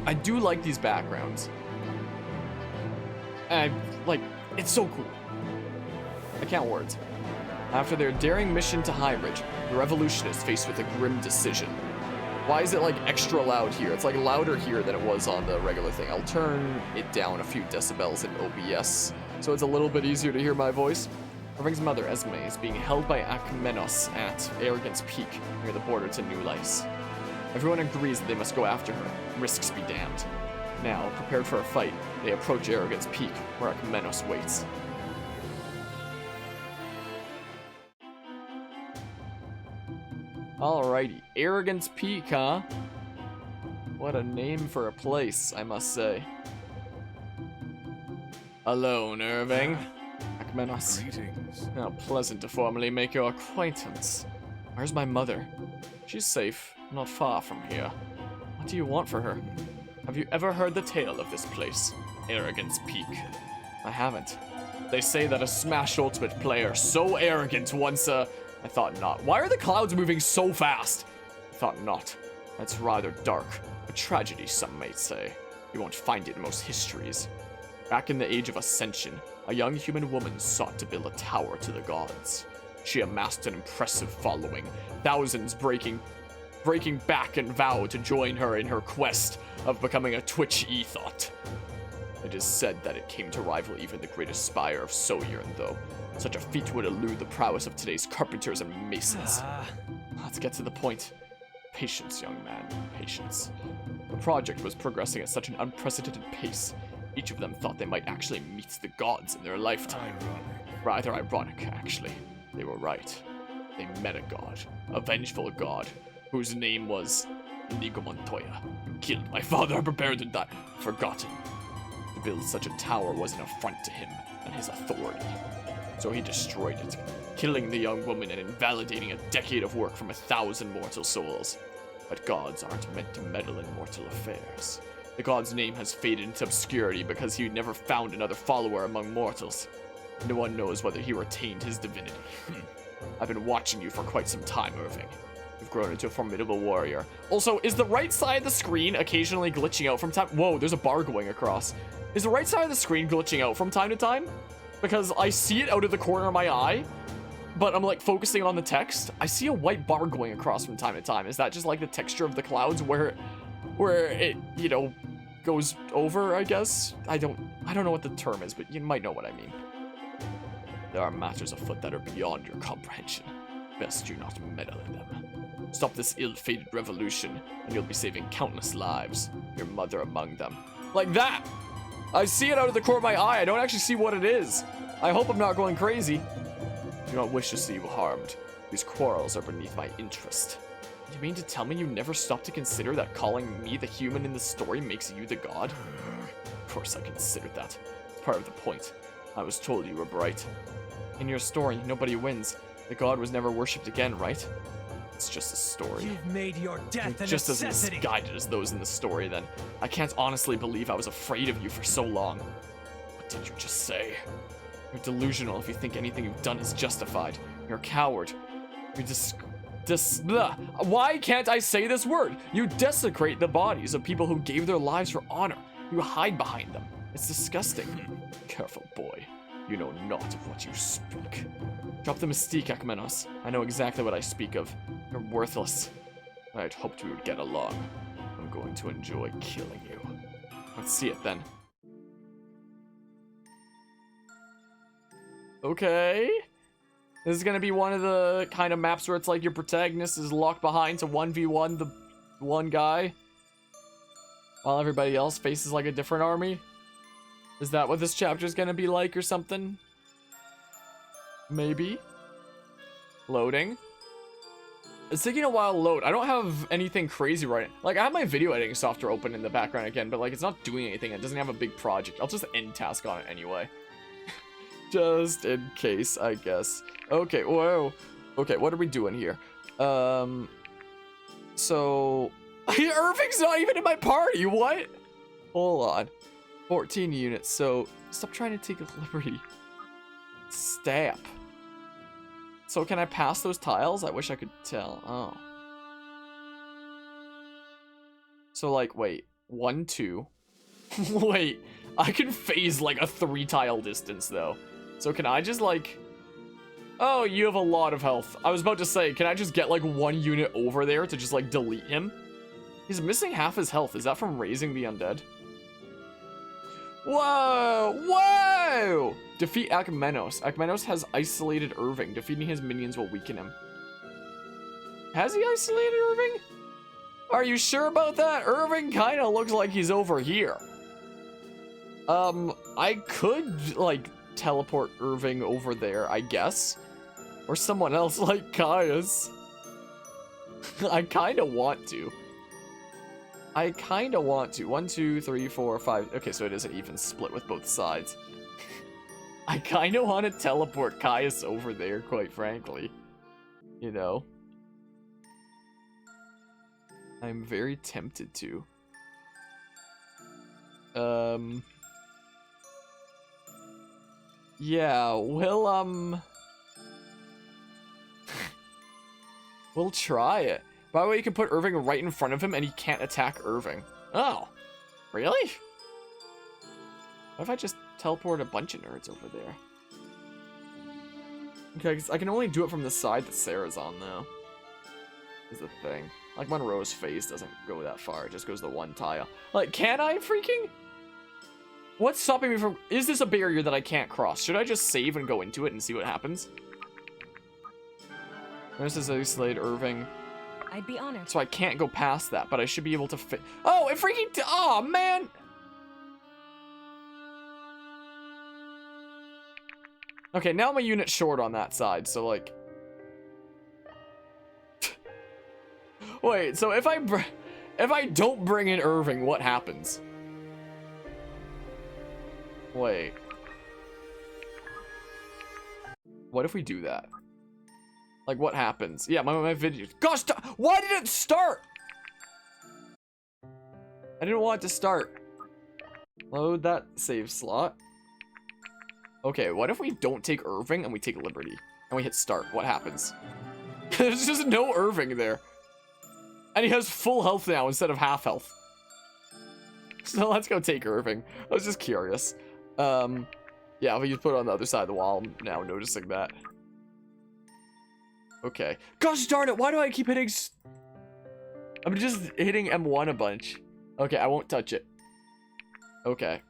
I do like these backgrounds. Like, it's so cool. I can't words. After their daring mission to High Ridge, the revolution is faced with a grim decision. Why is it like extra loud here? It's like louder here than it was on the regular thing. I'll turn it down a few decibels in OBS so it's a little bit easier to hear my voice. Irving's mother, Esme, is being held by Akmenos at Arrogance Peak near the border to New Lice. Everyone agrees that they must go after her, risks be damned. Now, prepared for a fight, they approach Arrogance Peak, where Akmenos waits. Alrighty, Arrogance Peak, huh? What a name for a place, I must say. Alone, Irving. Akmenos. Greetings. How pleasant to formally make your acquaintance. Where's my mother? She's safe, not far from here. What do you want for her? Have you ever heard the tale of this place, Arrogance Peak? I haven't. They say that a Smash Ultimate player so arrogant once I thought not. Why are the clouds moving so fast? I thought not. That's rather dark. A tragedy, some might say. You won't find it in most histories. Back in the Age of Ascension, a young human woman sought to build a tower to the gods. She amassed an impressive following, thousands breaking back and vowed to join her in her quest of becoming a Twitch Ethot. It is said that it came to rival even the greatest spire of Soyern, though. Such a feat would elude the prowess of today's carpenters and masons. Let's get to the point. Patience, young man, patience. The project was progressing at such an unprecedented pace. Each of them thought they might actually meet the gods in their lifetime. Rather ironic, actually. They were right. They met a god, a vengeful god, whose name was Inigo Montoya, who killed my father and prepared to die. Forgotten. To build such a tower was an affront to him and his authority. So he destroyed it, killing the young woman and invalidating a decade of work from 1,000 mortal souls. But gods aren't meant to meddle in mortal affairs. The god's name has faded into obscurity because he never found another follower among mortals. No one knows whether he retained his divinity. I've been watching you for quite some time, Irving. You've grown into a formidable warrior. Also, is the right side of the screen occasionally glitching out from time? Whoa, there's a bar going across. Is the right side of the screen glitching out from time to time? Because I see it out of the corner of my eye, but I'm like focusing on the text. I see a white bar going across from time to time. Is that just like the texture of the clouds where it, you know, goes over, I guess? I don't know what the term is, but you might know what I mean. There are matters afoot that are beyond your comprehension. Best you not meddle in them. Stop this ill-fated revolution, and you'll be saving countless lives, your mother among them. Like that! I see it out of the corner of my eye. I don't actually see what it is. I hope I'm not going crazy. I do not wish to see you harmed. These quarrels are beneath my interest. You mean to tell me you never stopped to consider that calling me the human in the story makes you the god? Of course I considered that. It's part of the point. I was told you were bright. In your story, nobody wins. The god was never worshipped again, right? It's just a story. You've made your death a Just as necessity. misguided as those in the story, then. I can't honestly believe I was afraid of you for so long. What did you just say? You're delusional if you think anything you've done is justified. You're a coward. You Why can't I say this word? You desecrate the bodies of people who gave their lives for honor. You hide behind them. It's disgusting. Careful, boy. You know not of what you speak. Drop the mystique, Akmenos. I know exactly what I speak of. You're worthless. I'd hoped we would get along. I'm going to enjoy killing you. Let's see it then. Okay. This is gonna be one of the kind of maps where it's like your protagonist is locked behind to 1v1 the one guy, while everybody else faces like a different army. Is that what this chapter is gonna be like or something? Maybe. Loading. It's taking a while to load. I don't have anything crazy right now. Like, I have my video editing software open in the background again, but like it's not doing anything. It doesn't have a big project. I'll just end task on it anyway. Just in case, I guess. Okay, whoa. Okay, what are we doing here? So Irving's not even in my party. What? Hold on. 14 units. So stop trying to take a liberty. Stamp. So can I pass those tiles? I wish I could tell. Oh. So like, wait. 1, 2. Wait, I can phase like a 3-tile distance though. So can I just like... Oh, you have a lot of health. I was about to say, can I just get like 1 unit over there to just like delete him? He's missing half his health. Is that from raising the undead? Whoa! Whoa! Defeat Akmenos. Akmenos has isolated Irving. Defeating his minions will weaken him. Has he isolated Irving? Are you sure about that? Irving kind of looks like he's over here. I could, like, teleport Irving over there, I guess. Or someone else like Caius. I kind of want to. 1, 2, 3, 4, 5. Okay, so it is an even split with both sides. I kind of want to teleport Caius over there, quite frankly. You know? I'm very tempted to. Yeah, we'll we'll try it. By the way, you can put Irving right in front of him and he can't attack Irving. Oh, really? What if I just teleport a bunch of nerds over there? Okay, 'cause I can only do it from the side that Sarah's on, though. Is the thing. Like, Monroe's face doesn't go that far. It just goes the 1 tile. Like, can I freaking? What's stopping me from... Is this a barrier that I can't cross? Should I just save and go into it and see what happens? This is isolated Irving. I'd be honored. So I can't go past that, but I should be able to fit... Oh, it freaking... Oh, man! Okay, now I'm a unit short on that side, so, like... Wait, so if I don't bring in Irving, what happens? Wait. What if we do that? Like, what happens? Yeah, my video... Gosh, why did it start? I didn't want it to start. Load that save slot. Okay, what if we don't take Irving and we take Liberty? And we hit start. What happens? There's just no Irving there. And he has full health now instead of half health. So let's go take Irving. I was just curious. Yeah, we just put it on the other side of the wall. I'm now noticing that. Okay. Gosh darn it, why do I keep hitting... I'm just hitting M1 a bunch. Okay, I won't touch it. Okay.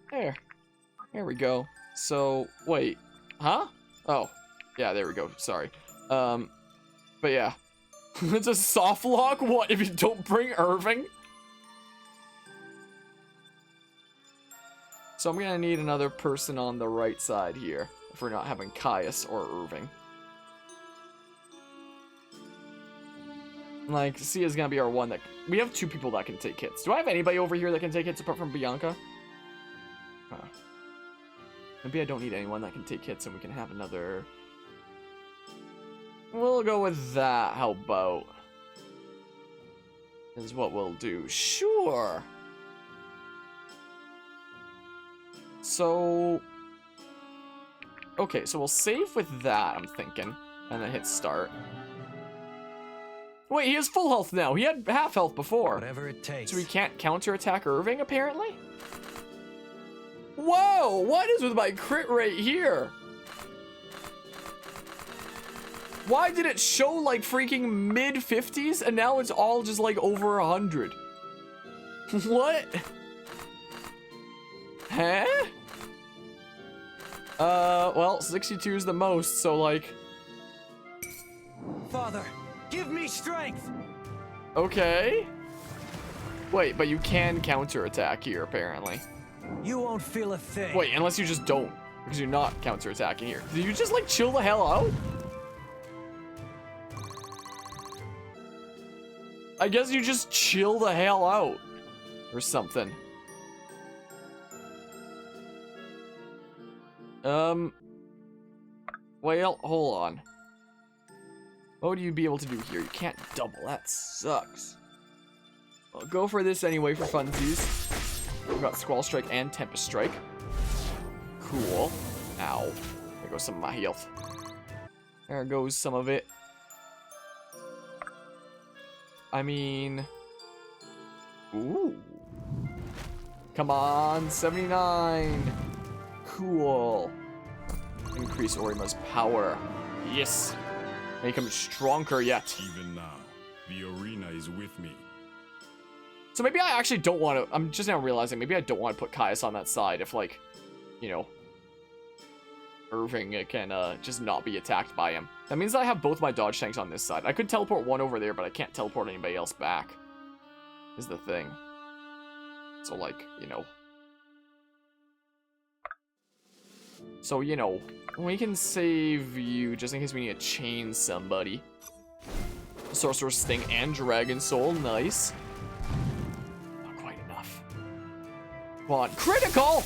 There. There we go. So, wait. Huh? Oh. Yeah, there we go. Sorry. But yeah. It's a soft lock? What, if you don't bring Irving? So I'm gonna need another person on the right side here. If we're not having Caius or Irving. Like, Sia's gonna be our one that... We have 2 people that can take hits. Do I have anybody over here that can take hits apart from Bianca? Huh. Maybe I don't need anyone that can take hits and we can have another... We'll go with that, how about? Is what we'll do. Sure! So... Okay, so we'll save with that, I'm thinking. And then hit start. Wait, he has full health now. He had half health before. Whatever it takes. So he can't counterattack Irving, apparently? Whoa! What is with my crit rate here? Why did it show like freaking mid-50s and now it's all just like over 100? What? Huh? Well, 62 is the most, so like... Father, give me strength! Okay. Wait, but you can counterattack here, apparently. You won't feel a thing. Wait, unless you just don't, because you're not counterattacking here. Do you just like chill the hell out? I guess you just chill the hell out. Or something. Well, hold on. What would you be able to do here? You can't double. That sucks. I'll go for this anyway for funsies. We've got Squall Strike and Tempest Strike. Cool. Ow. There goes some of my health. There goes some of it. I mean... Ooh. Come on, 79. Cool. Increase Orima's power. Yes. Make him stronger yet. Even now, the arena is with me. So maybe I actually don't want to... I'm just now realizing maybe I don't want to put Caius on that side if, like, you know, Irving can just not be attacked by him. That means I have both my dodge tanks on this side. I could teleport one over there, but I can't teleport anybody else back. Is the thing. So, like, you know. So, you know, we can save you just in case we need to chain somebody. Sorcerer's Sting and Dragon Soul, nice. Not quite enough. Come on, critical!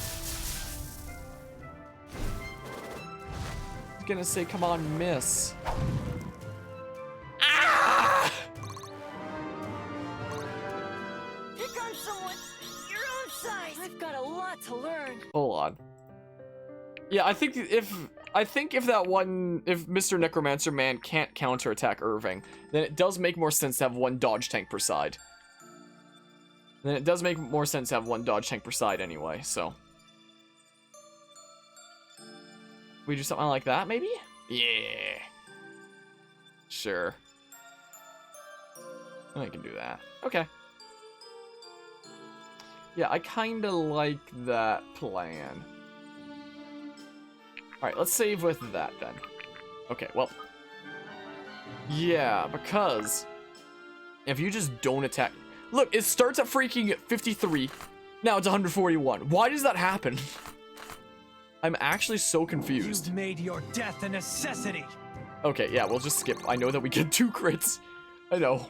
I was gonna say, come on, miss. Ah! Pick on someone your own size. I've got a lot to learn. Hold on. Yeah, I think if Mr. Necromancer Man can't counterattack Irving, then it does make more sense to have one dodge tank per side. Then it does make more sense to have one dodge tank per side anyway, so. We do something like that, maybe? Yeah. Sure. I can do that. Okay. Yeah, I kinda like that plan. Alright, let's save with that then. Okay, well. Yeah, because if you just don't attack... Look, it starts at freaking 53. Now it's 141. Why does that happen? I'm actually so confused. You've made your death a necessity. Okay, yeah, we'll just skip. I know that we get 2 crits. I know.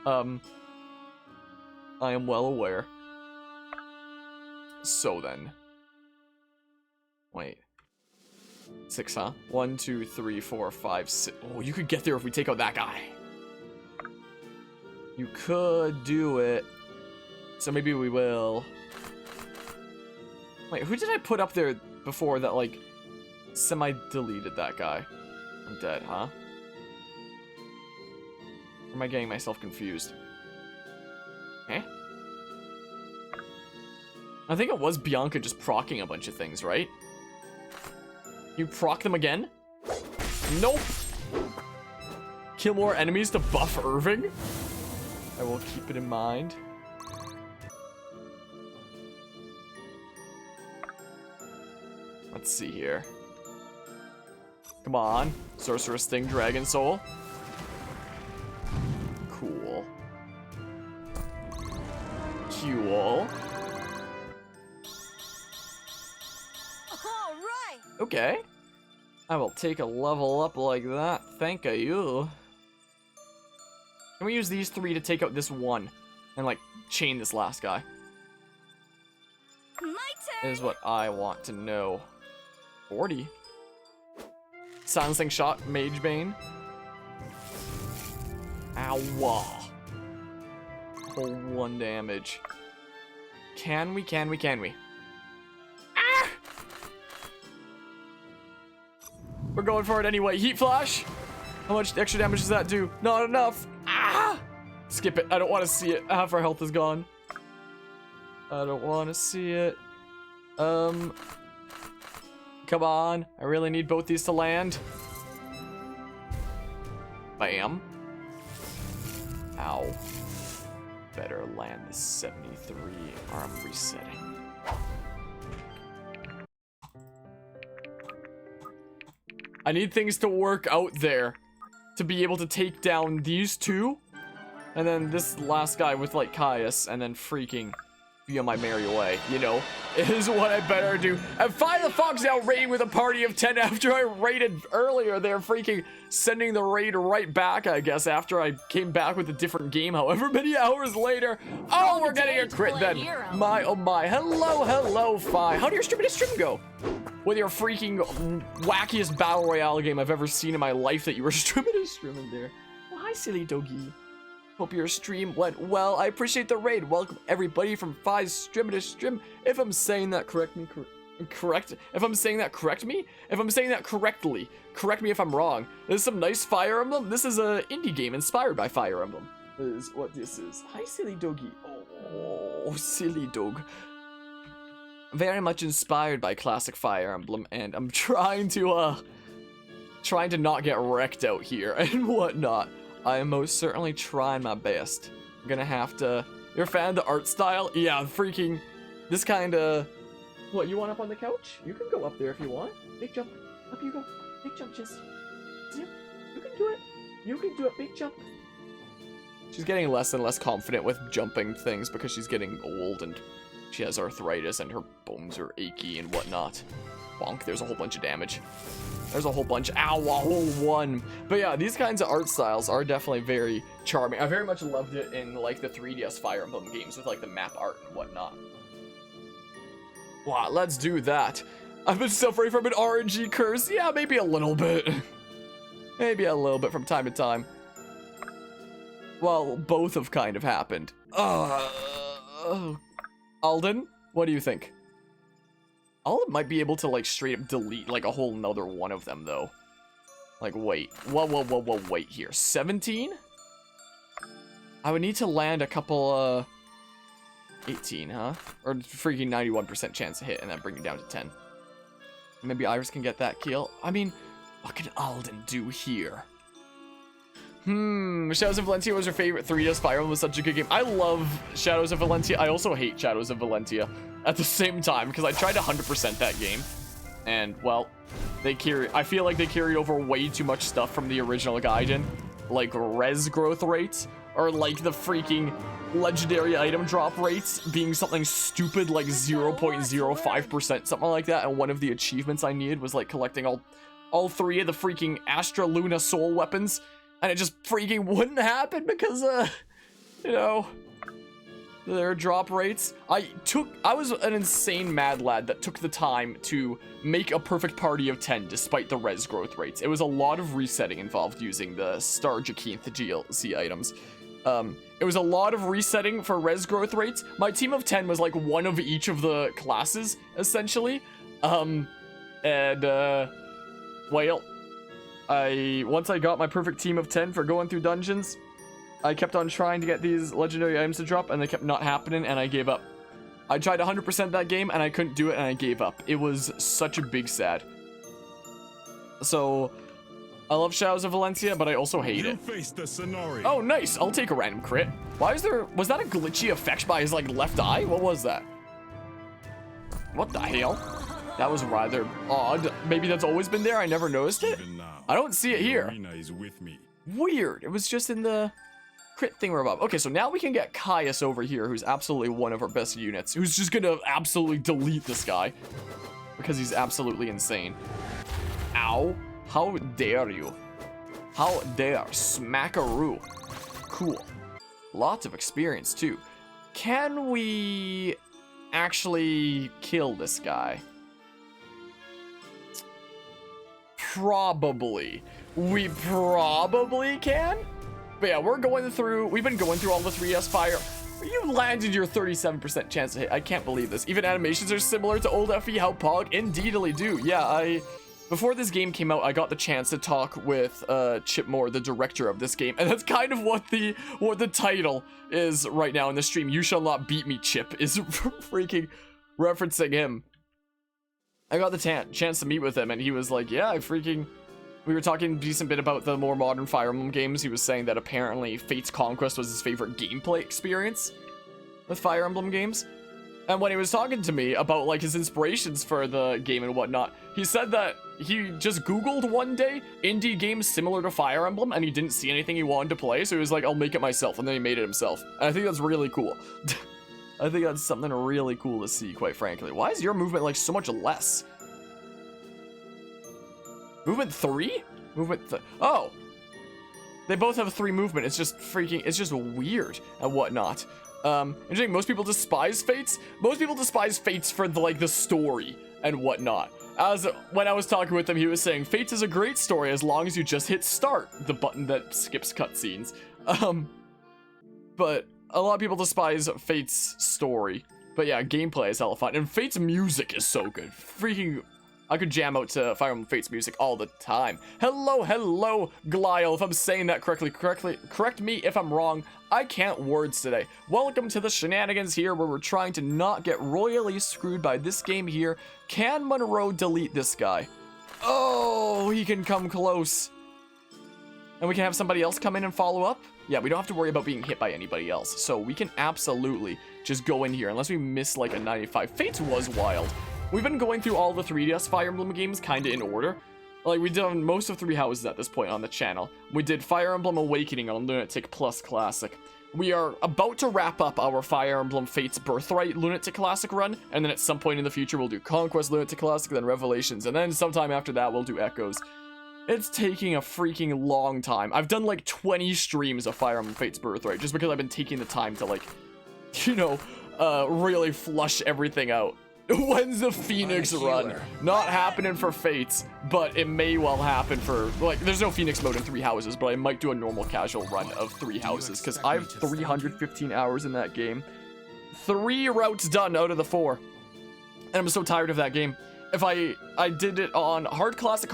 I am well aware. So then. Wait. 6, huh? 1, 2, 3, 4, 5, 6. Oh, you could get there if we take out that guy. You could do it. So maybe we will. Wait, who did I put up there before that, like, semi-deleted that guy? I'm dead, huh? Or am I getting myself confused? Eh? I think it was Bianca just proccing a bunch of things, right? You proc them again? Nope. Kill more enemies to buff Irving? I will keep it in mind. Let's see here. Come on. Sorcerer's Sting, Dragon Soul. Cool. Cool. Okay. I will take a level up like that. Thank you. Can we use these 3 to take out this one? And, like, chain this last guy? My turn. Is what I want to know. 40. Silencing shot, Mage Bane. Ow. Whole 1 damage. Can we? Ah! We're going for it anyway. Heat Flash. How much extra damage does that do? Not enough. Ah! Skip it. I don't want to see it. Half our health is gone. I don't want to see it. Come on. I really need both these to land. Bam. Ow. Better land the 73. Arm resetting. I need things to work out there to be able to take down these 2. And then this last guy with, like, Caius. And then freaking be on my merry way, you know, is what I better do. And find the Fox now raiding with a party of 10 after I raided earlier. They're freaking sending the raid right back, I guess, after I came back with a different game however many hours later. Oh, we're getting a crit then. My, oh my. Hello, Fi. How did your stream go? With your freaking wackiest battle royale game I've ever seen in my life that you were streaming there. Well, hi, silly doggy. Hope your stream went well. I appreciate the raid. Welcome everybody from Fi's stream. If I'm saying that correctly. If I'm saying that correctly, correct me if I'm wrong. This is some nice Fire Emblem. This is an indie game inspired by Fire Emblem. Is what this is. Hi, silly doggy. Oh, silly dog. very much inspired by classic Fire Emblem, and I'm trying to not get wrecked out here and whatnot. I am most certainly trying my best. I'm gonna have to... You're a fan of the art style? Yeah, freaking... This kind of... What, you want up on the couch? You can go up there if you want. Big jump. Up you go. Big jump, Jess. See? You can do it. You can do it. Big jump. She's getting less and less confident with jumping things because she's getting old and she has arthritis and her bones are achy and whatnot. Bonk, there's a whole bunch of damage. There's a whole bunch. Ow, a whole one. But yeah, these kinds of art styles are definitely very charming. I very much loved it in like the 3DS Fire Emblem games with like the map art and whatnot. Wow, let's do that. I've been suffering from an RNG curse. Yeah, maybe a little bit. Maybe a little bit from time to time. Well, both have kind of happened. Alden, what do you think? Alden might be able to like straight up delete like a whole nother one of them though. Like wait, whoa, wait here. 17? I would need to land a couple 18, huh? Or freaking 91% chance to hit and then bring it down to 10. Maybe Iris can get that kill. I mean, what can Alden do here? Shadows of Valentia was your favorite 3DS Fire Emblem. Was such a good game. I love Shadows of Valentia. I also hate Shadows of Valentia at the same time because I tried to 100% that game. And, well, I feel like they carried over way too much stuff from the original Gaiden. Like res growth rates or like the freaking legendary item drop rates being something stupid like 0.05%, something like that. And one of the achievements I needed was like collecting all three of the freaking Astra Luna soul weapons. And it just freaking wouldn't happen because, you know, their drop rates. I was an insane mad lad that took the time to make a perfect party of 10 despite the res growth rates. It was a lot of resetting involved using the Star Jacinth DLC items. It was a lot of resetting for res growth rates. My team of 10 was like one of each of the classes, essentially. Well, once I got my perfect team of 10 for going through dungeons, I kept on trying to get these legendary items to drop, and they kept not happening, and I gave up. I tried 100% that game, and I couldn't do it, and I gave up. It was such a big sad. So, I love Shadows of Valentia, but I also hate it. Oh, nice! I'll take a random crit. Was that a glitchy effect by his, like, left eye? What was that? What the hell? That was rather odd. Maybe that's always been there, I never noticed it? I don't see it here. Weird. It was just in the crit thing we're above. Okay, so now we can get Caius over here, who's absolutely one of our best units, who's just gonna absolutely delete this guy because he's absolutely insane. Ow. How dare you? How dare smackaroo. Cool. Lots of experience, too. Can we actually kill this guy? Probably. We probably can. But yeah, we've been going through all the 3DS Fire. You landed your 37% chance to hit. I can't believe this. Even animations are similar to old FE. How pog? Indeedly do. Yeah, before this game came out, I got the chance to talk with Chip Moore, the director of this game, and that's kind of what the title is right now in the stream. You shall not beat me, Chip, is freaking referencing him. I got the chance to meet with him, and he was like, yeah, we were talking a decent bit about the more modern Fire Emblem games. He was saying that apparently Fate's Conquest was his favorite gameplay experience with Fire Emblem games. And when he was talking to me about like his inspirations for the game and whatnot, he said that he just Googled one day indie games similar to Fire Emblem, and he didn't see anything he wanted to play, so he was like, I'll make it myself, and then he made it himself. And I think that's really cool. I think that's something really cool to see, quite frankly. Why is your movement like so much less? Movement 3? Oh! They both have 3 movement. It's just weird and whatnot. Interesting, most people despise Fates. Most people despise Fates for the story and whatnot. When I was talking with him, he was saying, Fates is a great story as long as you just hit start, the button that skips cutscenes. But a lot of people despise Fate's story. But yeah, gameplay is hella fun. And Fate's music is so good. Freaking, I could jam out to Fire Emblem Fates music all the time. Hello, hello, Glyle. If I'm saying that correctly, correct me if I'm wrong. I can't words today. Welcome to the shenanigans here, where we're trying to not get royally screwed by this game here. Can Monroe delete this guy? Oh, he can come close. And we can have somebody else come in and follow up? Yeah, we don't have to worry about being hit by anybody else. So we can absolutely just go in here, unless we miss like a 95. Fates was wild. We've been going through all the 3DS Fire Emblem games kind of in order. Like, we did most of Three Houses at this point on the channel. We did Fire Emblem Awakening on Lunatic Plus Classic. We are about to wrap up our Fire Emblem Fates Birthright Lunatic Classic run, and then at some point in the future we'll do Conquest Lunatic Classic, then Revelations, and then sometime after that we'll do Echoes. It's taking a freaking long time. I've done like 20 streams of Fire Emblem Fates Birthright, just because I've been taking the time to, like, you know, really flush everything out. When's the Phoenix run? Not happening for Fates, but it may well happen for, like, there's no Phoenix mode in Three Houses, but I might do a normal casual run of Three Houses, because I have 315 hours in that game. 3 routes done out of the 4. And I'm so tired of that game. If I did it on Hard Classic,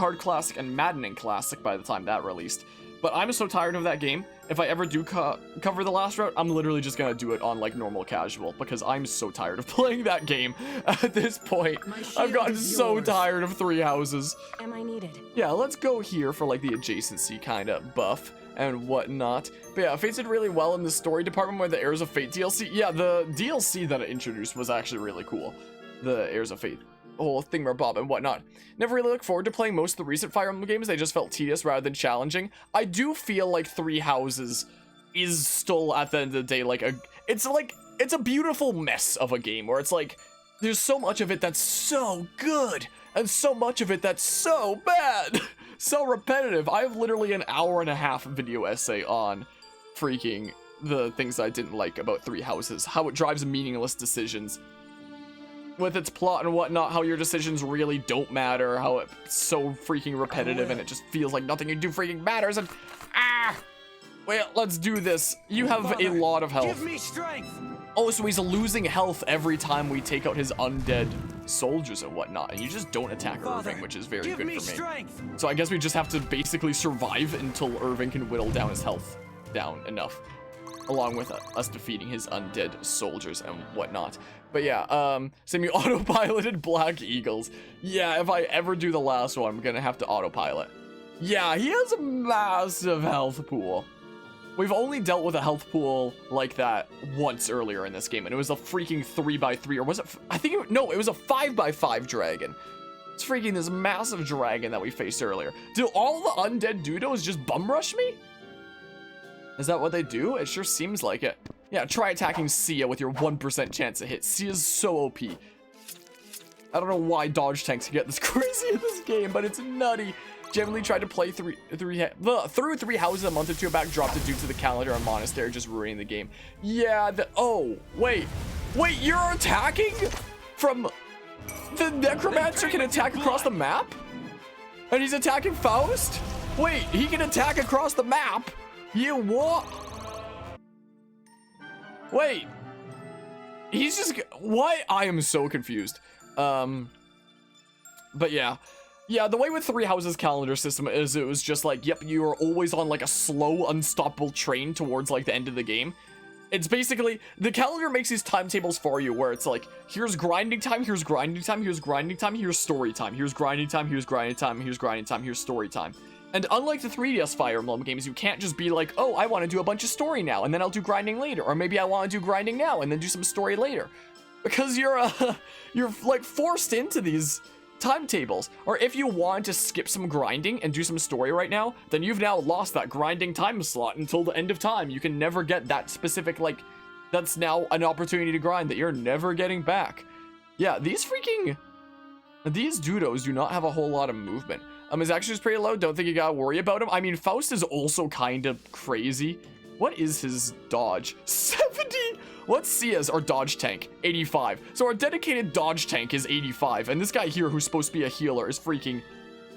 and Maddening Classic by the time that released. But I'm so tired of that game. If I ever do cover the last route, I'm literally just gonna do it on like normal casual, because I'm so tired of playing that game at this point. I've gotten so tired of Three Houses. Am I needed? Yeah, let's go here for like the adjacency kind of buff and whatnot. But yeah, Fates did really well in the story department with the Heirs of Fate DLC. Yeah, the DLC that it introduced was actually really cool. The Heirs of Fate whole thingamabob and whatnot. Never really looked forward to playing most of the recent Fire Emblem games. They just felt tedious rather than challenging. I do feel like Three Houses is still, at the end of the day, like it's a beautiful mess of a game where it's like there's so much of it that's so good and so much of it that's so bad. So repetitive. I have literally an hour-and-a-half video essay on freaking the things I didn't like about Three Houses, how it drives meaningless decisions with its plot and whatnot, how your decisions really don't matter, how it's so freaking repetitive and it just feels like nothing you do freaking matters, and well, let's do this. You have a lot of health. Give me strength. Oh, so he's losing health every time we take out his undead soldiers and whatnot, and you just don't attack Irving, which is very good for me. Strength. So I guess we just have to basically survive until Irving can whittle down his health down enough, along with us defeating his undead soldiers and whatnot. But yeah, semi-autopiloted Black Eagles. Yeah, if I ever do the last one, I'm gonna have to autopilot. Yeah, he has a massive health pool. We've only dealt with a health pool like that once earlier in this game, and it was a freaking 3x3, or was it? No, it was a 5x5 dragon. It's freaking this massive dragon that we faced earlier. Do all the undead dudos just bum rush me? Is that what they do? It sure seems like it. Yeah, try attacking Sia with your 1% chance to hit. Sia's so OP. I don't know why dodge tanks get this crazy in this game, but it's nutty. Generally tried to play through Three Houses a month or two back, dropped it due to the calendar and monastery just ruining the game. Yeah, oh, wait, you're attacking from... The Necromancer can attack across the map? And he's attacking Faust? Wait, he can attack across the map? You what? Wait. He's just... What? I am so confused. But yeah. Yeah, the way with Three Houses calendar system is it was just like, yep, you are always on like a slow, unstoppable train towards like the end of the game. It's basically, the calendar makes these timetables for you where it's like, here's grinding time, here's grinding time, here's grinding time, here's story time, here's grinding time, here's grinding time, here's grinding time, here's story time. And unlike the 3DS Fire Emblem games, you can't just be like, oh, I want to do a bunch of story now, and then I'll do grinding later. Or maybe I want to do grinding now, and then do some story later. Because you're like forced into these timetables. Or if you want to skip some grinding and do some story right now, then you've now lost that grinding time slot until the end of time. You can never get that specific, like, that's now an opportunity to grind that you're never getting back. Yeah, these dudos do not have a whole lot of movement. His action is pretty low, don't think you gotta worry about him. I mean, Faust is also kind of crazy. What is his dodge? 70? What's Sia's, our dodge tank? 85. So our dedicated dodge tank is 85, and this guy here, who's supposed to be a healer, is freaking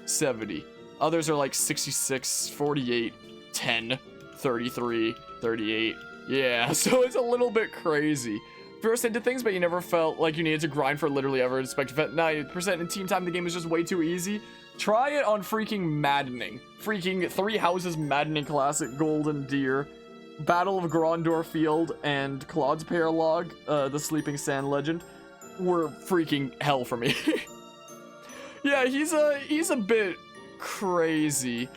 70. Others are like 66, 48, 10, 33, 38. Yeah, so it's a little bit crazy. first into things, but you never felt like you needed to grind for literally ever expect 90% in team time. The game is just way too easy. Try it on freaking Maddening. Freaking Three Houses Maddening Classic, Golden Deer, Battle of Grondor Field, and Claude's Paralog, the Sleeping Sand Legend, were freaking hell for me. Yeah, he's a bit crazy.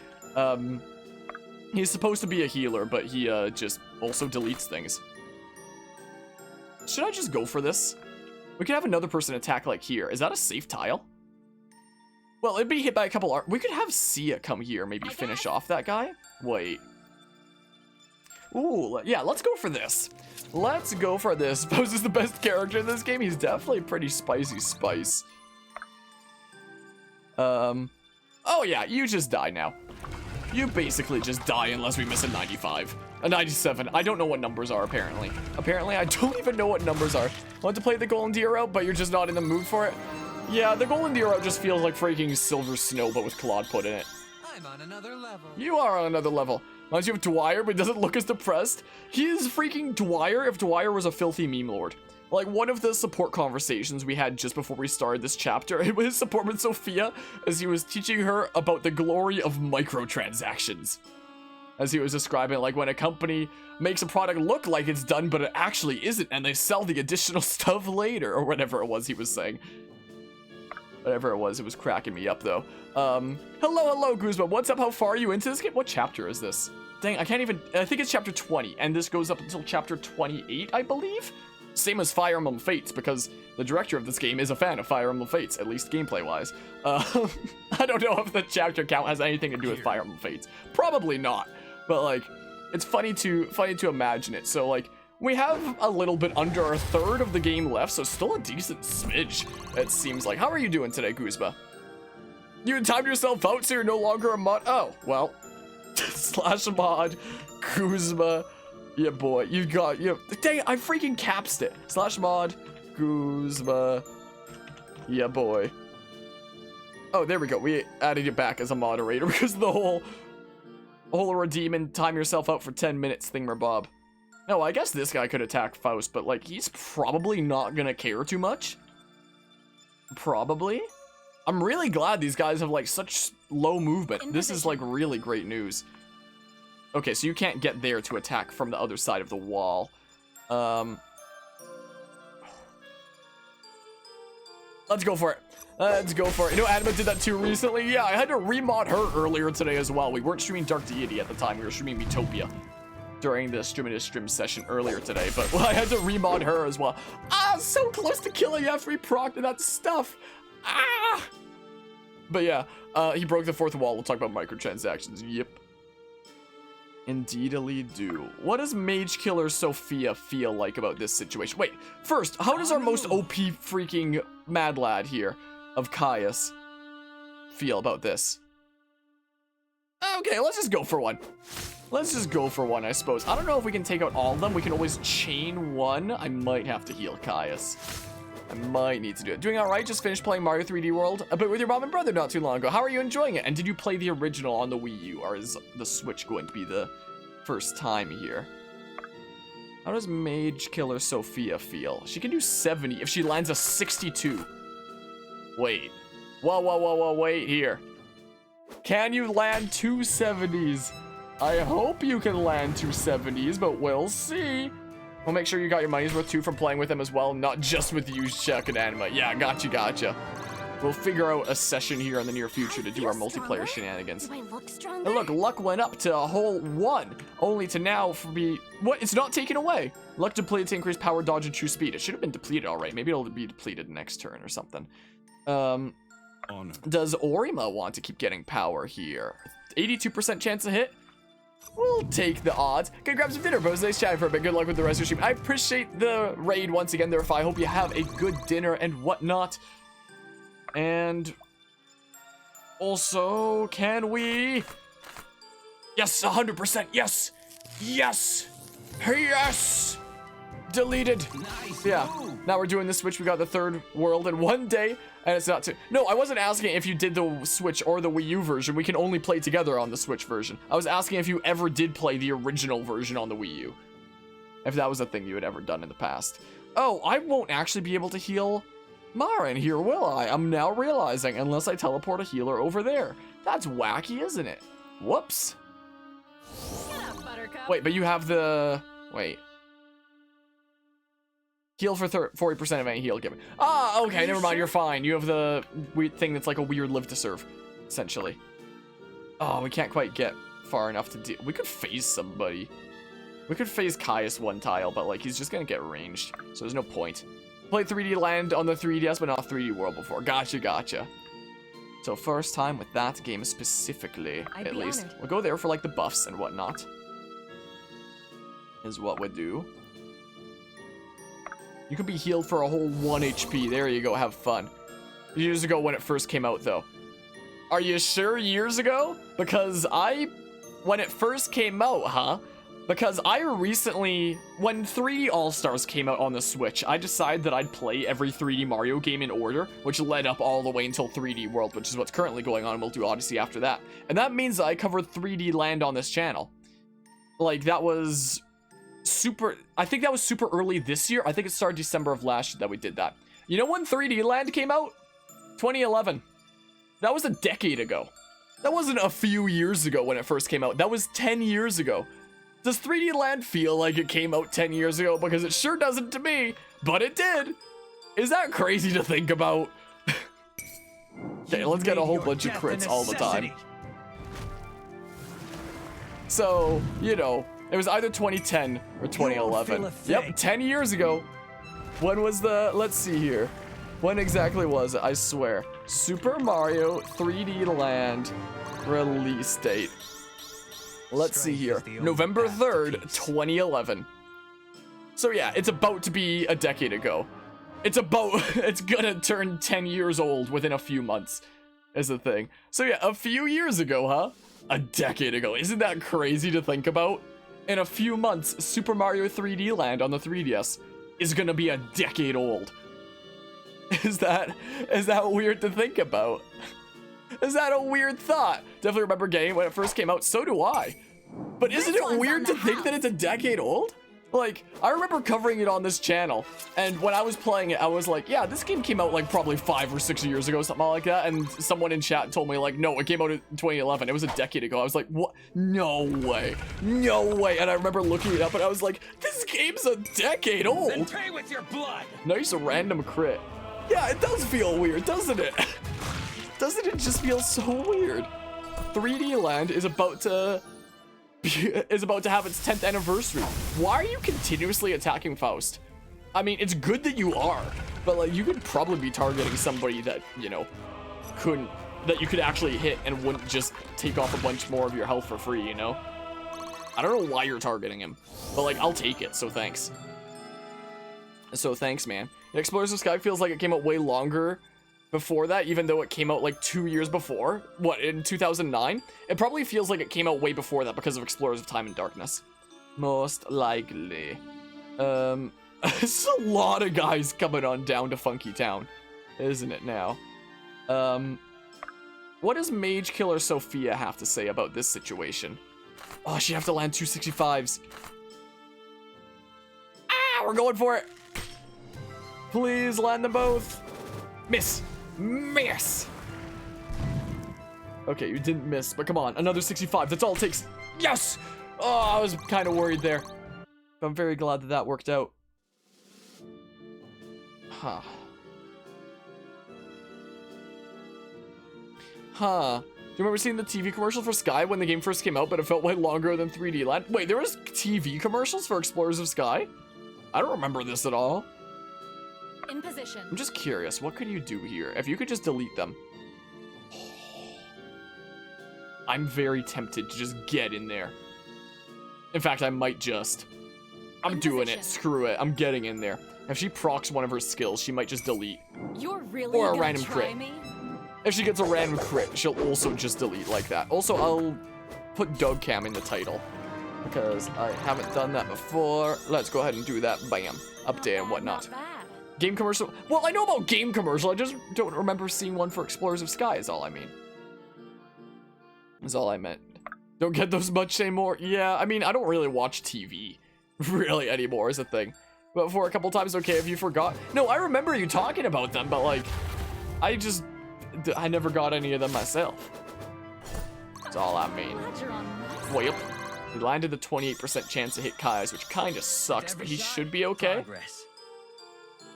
He's supposed to be a healer, but he just also deletes things. Should I just go for this? We could have another person attack like here. Is that a safe tile? Well, it'd be hit by a couple. We could have Sia come here, maybe finish off that guy. Wait. Ooh, yeah, let's go for this. Let's go for this. Bose is the best character in this game. He's definitely pretty spicy spice. Oh yeah, you just die now. You basically just die unless we miss a 95. A 97. I don't know what numbers are, apparently. Apparently, I don't even know what numbers are. Want to play the Golden Deer route, but you're just not in the mood for it? Yeah, the Golden Deer route just feels like freaking Silver Snow, but with Claude put in it. I'm on another level. You are on another level. Reminds you of Dwyer, but doesn't look as depressed. He is freaking Dwyer if Dwyer was a filthy meme lord. Like, one of the support conversations we had just before we started this chapter, it was support with Sophia, as he was teaching her about the glory of microtransactions. As he was describing, like, when a company makes a product look like it's done, but it actually isn't, and they sell the additional stuff later, or whatever it was he was saying. Whatever it was cracking me up, though. Hello, Guzma. What's up? How far are you into this game? What chapter is this? Dang, I think it's chapter 20, and this goes up until chapter 28, I believe? Same as Fire Emblem Fates, because the director of this game is a fan of Fire Emblem Fates, at least gameplay-wise. I don't know if the chapter count has anything to do with Fire Emblem Fates. Probably not, but, like, it's funny to imagine it. So, like, we have a little bit under a third of the game left, so still a decent smidge, it seems like. How are you doing today, Guzma? You timed yourself out, so you're no longer a mod? Oh, well. Slash mod, Guzma. Yeah, boy, you got, dang it, I freaking capsed it. Slash mod, Guzma. Yeah, boy. Oh, there we go. We added you back as a moderator because of the whole redeem and time yourself out for 10 minutes thingamabob. No, I guess this guy could attack Faust, but, like, he's probably not gonna care too much. Probably. I'm really glad these guys have, like, such low movement. This is, like, really great news. Okay, so you can't get there to attack from the other side of the wall. Let's go for it. Let's go for it. You know, Anima did that too recently. Yeah, I had to remod her earlier today as well. We weren't streaming Dark Deity at the time. We were streaming Metopia during the stream session earlier today, but well, I had to remod her as well. Ah, so close to killing after he procced that stuff. Ah! But yeah, he broke the fourth wall. We'll talk about microtransactions. Yep. Indeedly do. What does Mage Killer Sophia feel like about this situation? Wait, first, how does our most OP freaking mad lad here of Caius feel about this? Okay, let's just go for one. Let's just go for one, I suppose. I don't know if we can take out all of them. We can always chain one. I might have to heal Caius. I might need to do it. Doing all right, just finished playing Mario 3D World, but with your mom and brother not too long ago. How are you enjoying it? And did you play the original on the Wii U, or is the Switch going to be the first time here? How does Mage Killer Sophia feel? She can do 70 if she lands a 62. Wait. Whoa, wait here. Can you land 2 70s? I hope you can land 2 70s, but we'll see. We'll make sure you got your money's worth too from playing with him as well, not just with you, Chuck and Anima. Yeah, gotcha. We'll figure out a session here in the near future to do our multiplayer shenanigans. Do I look stronger? And look, luck went up to a whole 1, only to now be what? It's not taken away. Luck depleted to increase power, dodge, and true speed. It should have been depleted already. Maybe it'll be depleted next turn or something. Honor. Does Orima want to keep getting power here? 82% chance to hit. We'll take the odds. Go grab some dinner, bros. Nice chatting for a bit. Good luck with the rest of your stream. I appreciate the raid once again, therefore. I hope you have a good dinner and whatnot. And also, can we? Yes, 100%. Yes. Deleted. Nice. Yeah. Now we're doing the Switch. We got the third world in one day, and it's not too. No, I wasn't asking if you did the Switch or the Wii U version. We can only play together on the Switch version. I was asking if you ever did play the original version on the Wii U. if that was a thing you had ever done in the past. Oh, I won't actually be able to heal Mara in here, will I? I'm now realizing, unless I teleport a healer over there. That's wacky, isn't it? Whoops. Wait, but you have the... Wait. Heal for 40% of any heal given. Ah, okay, never mind, you're fine. You have the weird thing that's like a weird live to serve, essentially. Oh, we can't quite get far enough to do... We could phase somebody. We could phase Caius one tile, but like he's just gonna get ranged, so there's no point. Played 3D Land on the 3DS, but not 3D World before. Gotcha. So first time with that game specifically, at least. Honored. We'll go there for like the buffs and whatnot. Is what we do. You could be healed for a whole 1 HP. There you go, have fun. Years ago when it first came out though. Are you sure years ago? Because when it first came out, huh? Because I recently, when 3D All-Stars came out on the Switch, I decided that I'd play every 3D Mario game in order, which led up all the way until 3D World, which is what's currently going on, and we'll do Odyssey after that. And that means that I covered 3D Land on this channel. Like, that was super, I think that was super early this year. I think it started December of last year that we did that. You know when 3D Land came out? 2011. That was a decade ago. That wasn't a few years ago when it first came out. That was 10 years ago. Does 3D Land feel like it came out 10 years ago? Because it sure doesn't to me, but it did. Is that crazy to think about? Okay, let's get a whole bunch of crits all the time. So, you know, it was either 2010 or 2011. Yep, 10 years ago. When was the, let's see here. When exactly was it? I swear. Super Mario 3D Land release date. Let's see here. November 3rd, 2011. So yeah, it's about to be a decade ago. It's gonna turn 10 years old within a few months, is the thing. So yeah, a few years ago, huh? A decade ago. Isn't that crazy to think about? In a few months, Super Mario 3D Land on the 3DS is gonna be a decade old. Is that weird to think about? Is that a weird thought? Definitely remember getting when it first came out, so do I. But isn't it weird to think that it's a decade old? Like, I remember covering it on this channel, and when I was playing it, I was like, yeah, this game came out like probably 5 or 6 years ago, something like that, and someone in chat told me like, no, it came out in 2011, it was a decade ago. I was like, what? No way. No way. And I remember looking it up, and I was like, this game's a decade old. Then pay with your blood. Nice random crit. Yeah, it does feel weird, doesn't it? Doesn't it just feel so weird? 3D Land is about to have its 10th anniversary. Why are you continuously attacking Faust? I mean, it's good that you are, but like you could probably be targeting somebody that, you know, that you could actually hit and wouldn't just take off a bunch more of your health for free, you know? I don't know why you're targeting him, but like I'll take it, so thanks. So thanks, man. Explorers of Sky feels like it came out way longer before that, even though it came out like 2 years before. What, in 2009? It probably feels like it came out way before that because of Explorers of Time and Darkness. Most likely. It's a lot of guys coming on down to Funky Town, isn't it now? What does Mage Killer Sophia have to say about this situation? Oh, she'd have to land 265s. Ah, we're going for it. Please land them both. Miss. Miss. Okay, you didn't miss, but come on, another 65. That's all it takes. Yes. Oh, I was kind of worried there. I'm very glad that that worked out. Huh. Huh. Do you remember seeing the TV commercial for Sky when the game first came out, but it felt way longer than 3D Land? Wait, there was TV commercials for Explorers of Sky? I don't remember this at all. In position. I'm just curious, what could you do here? If you could just delete them. I'm very tempted to just get in there. In fact, I might just. I'm doing it. Screw it. I'm getting in there. If she procs one of her skills, she might just delete. You're really or a gonna random try crit. Me? If she gets a random crit, she'll also just delete like that. Also, I'll put Dog Cam in the title because I haven't done that before. Let's go ahead and do that. Bam. Update and whatnot. Game commercial. Well, I know about game commercial. I just don't remember seeing one for Explorers of Sky is all I mean. Is all I meant. Don't get those much anymore. Yeah, I mean, I don't really watch TV. really anymore is a thing. But for a couple times, okay, if you forgot. No, I remember you talking about them, but like, I never got any of them myself. That's all I mean. Well, he landed the 28% chance to hit Kai's, which kind of sucks, but he should be okay.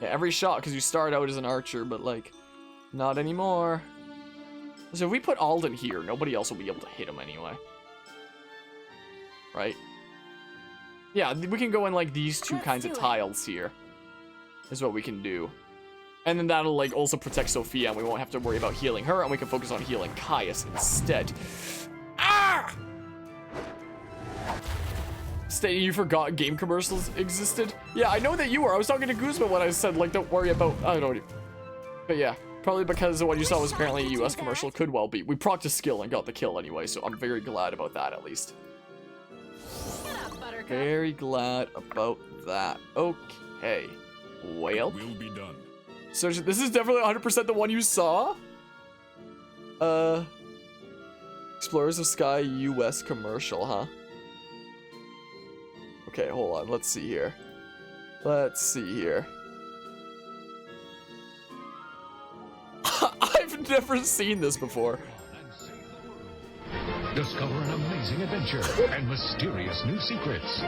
Yeah, every shot, because you start out as an archer, but like, not anymore. So if we put Alden here, nobody else will be able to hit him anyway. Right? Yeah, we can go in like these two kinds of tiles here. Is what we can do. And then that'll like also protect Sophia, and we won't have to worry about healing her, and we can focus on healing Caius instead. Ah! Stating you forgot game commercials existed? Yeah, I know that you were. I was talking to Guzman when I said, like, don't worry about... I don't know. But yeah, probably because what you saw was apparently a US commercial. Could well be. We procced a skill and got the kill anyway, so I'm very glad about that, at least. Very glad about that. Okay. Well. Will be done. So this is definitely 100% the one you saw? Explorers of Sky US commercial, huh? Okay, hold on. Let's see here. Let's see here. I've never seen this before. Discover an amazing adventure and mysterious new secrets.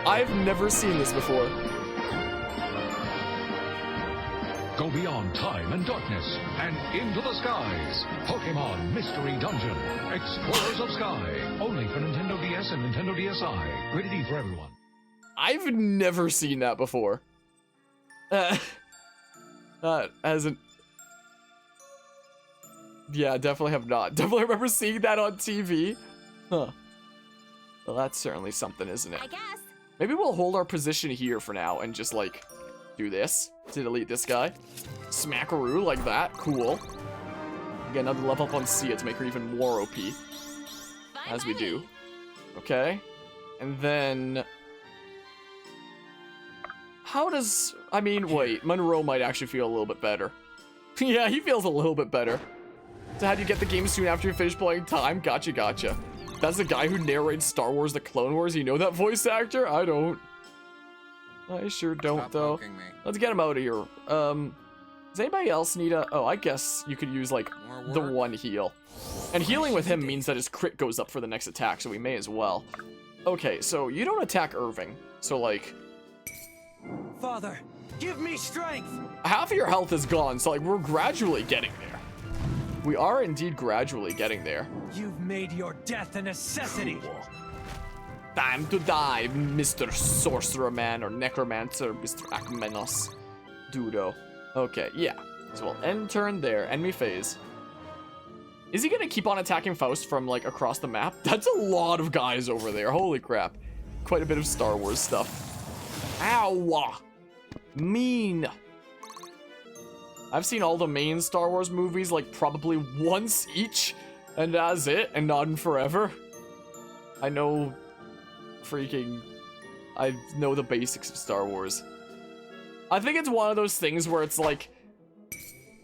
I've never seen this before. Go beyond time and darkness and into the skies. Pokemon Mystery Dungeon. Explorers of Sky. Only for Nintendo DS and Nintendo DSi. Rated E for everyone. I've never seen that before. That hasn't... Yeah, definitely have not. Definitely remember seeing that on TV. Huh. Well, that's certainly something, isn't it? I guess. Maybe we'll hold our position here for now and just, like, do this to delete this guy. Smackaroo like that. Cool. Get another level up on Sia to make her even more OP. As we do. Okay. And then... How does... I mean, wait. Monroe might actually feel a little bit better. Yeah, he feels a little bit better. So how do you get the game soon after you finish playing time? Gotcha, gotcha. That's the guy who narrates Star Wars The Clone Wars. You know that voice actor? I don't. I sure don't, though. Let's get him out of here. Does anybody else need a... Oh, I guess you could use, like, the one heal. And healing with him means that his crit goes up for the next attack, so we may as well. Okay, so you don't attack Irving. So, like... Father, give me strength! Half of your health is gone, so, like, we're gradually getting there. We are indeed gradually getting there. You've made your death a necessity. Cool. Time to die, Mr. Sorcerer Man or Necromancer, Mr. Akmenos. Dudo. Okay, yeah. So we'll end turn there. Enemy phase. Is he gonna keep on attacking Faust from, like, across the map? That's a lot of guys over there. Holy crap. Quite a bit of Star Wars stuff. Ow! Mean. I've seen all the main Star Wars movies, like, probably once each. And that's it, and not in forever. I know I know the basics of Star Wars. I think it's one of those things where it's like,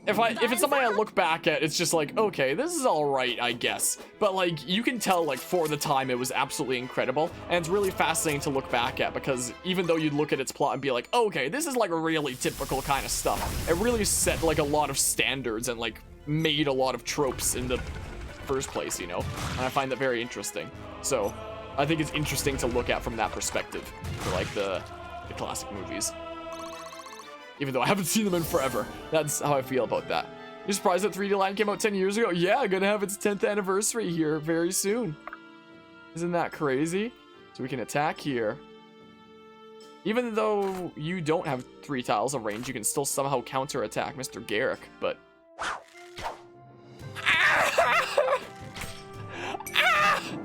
if it's something I look back at, it's just like, okay, this is alright, I guess. But, like, you can tell, like, for the time, it was absolutely incredible. And it's really fascinating to look back at, because even though you'd look at its plot and be like, okay, this is, like, really typical kind of stuff, it really set, like, a lot of standards and, like, made a lot of tropes in the first place, you know? And I find that very interesting. So, I think it's interesting to look at from that perspective, for, like, the classic movies. Even though I haven't seen them in forever. That's how I feel about that. You're surprised that 3D Land came out 10 years ago? Yeah, gonna have its 10th anniversary here very soon. Isn't that crazy? So we can attack here. Even though you don't have 3 tiles of range, you can still somehow counterattack Mr. Garrick, but...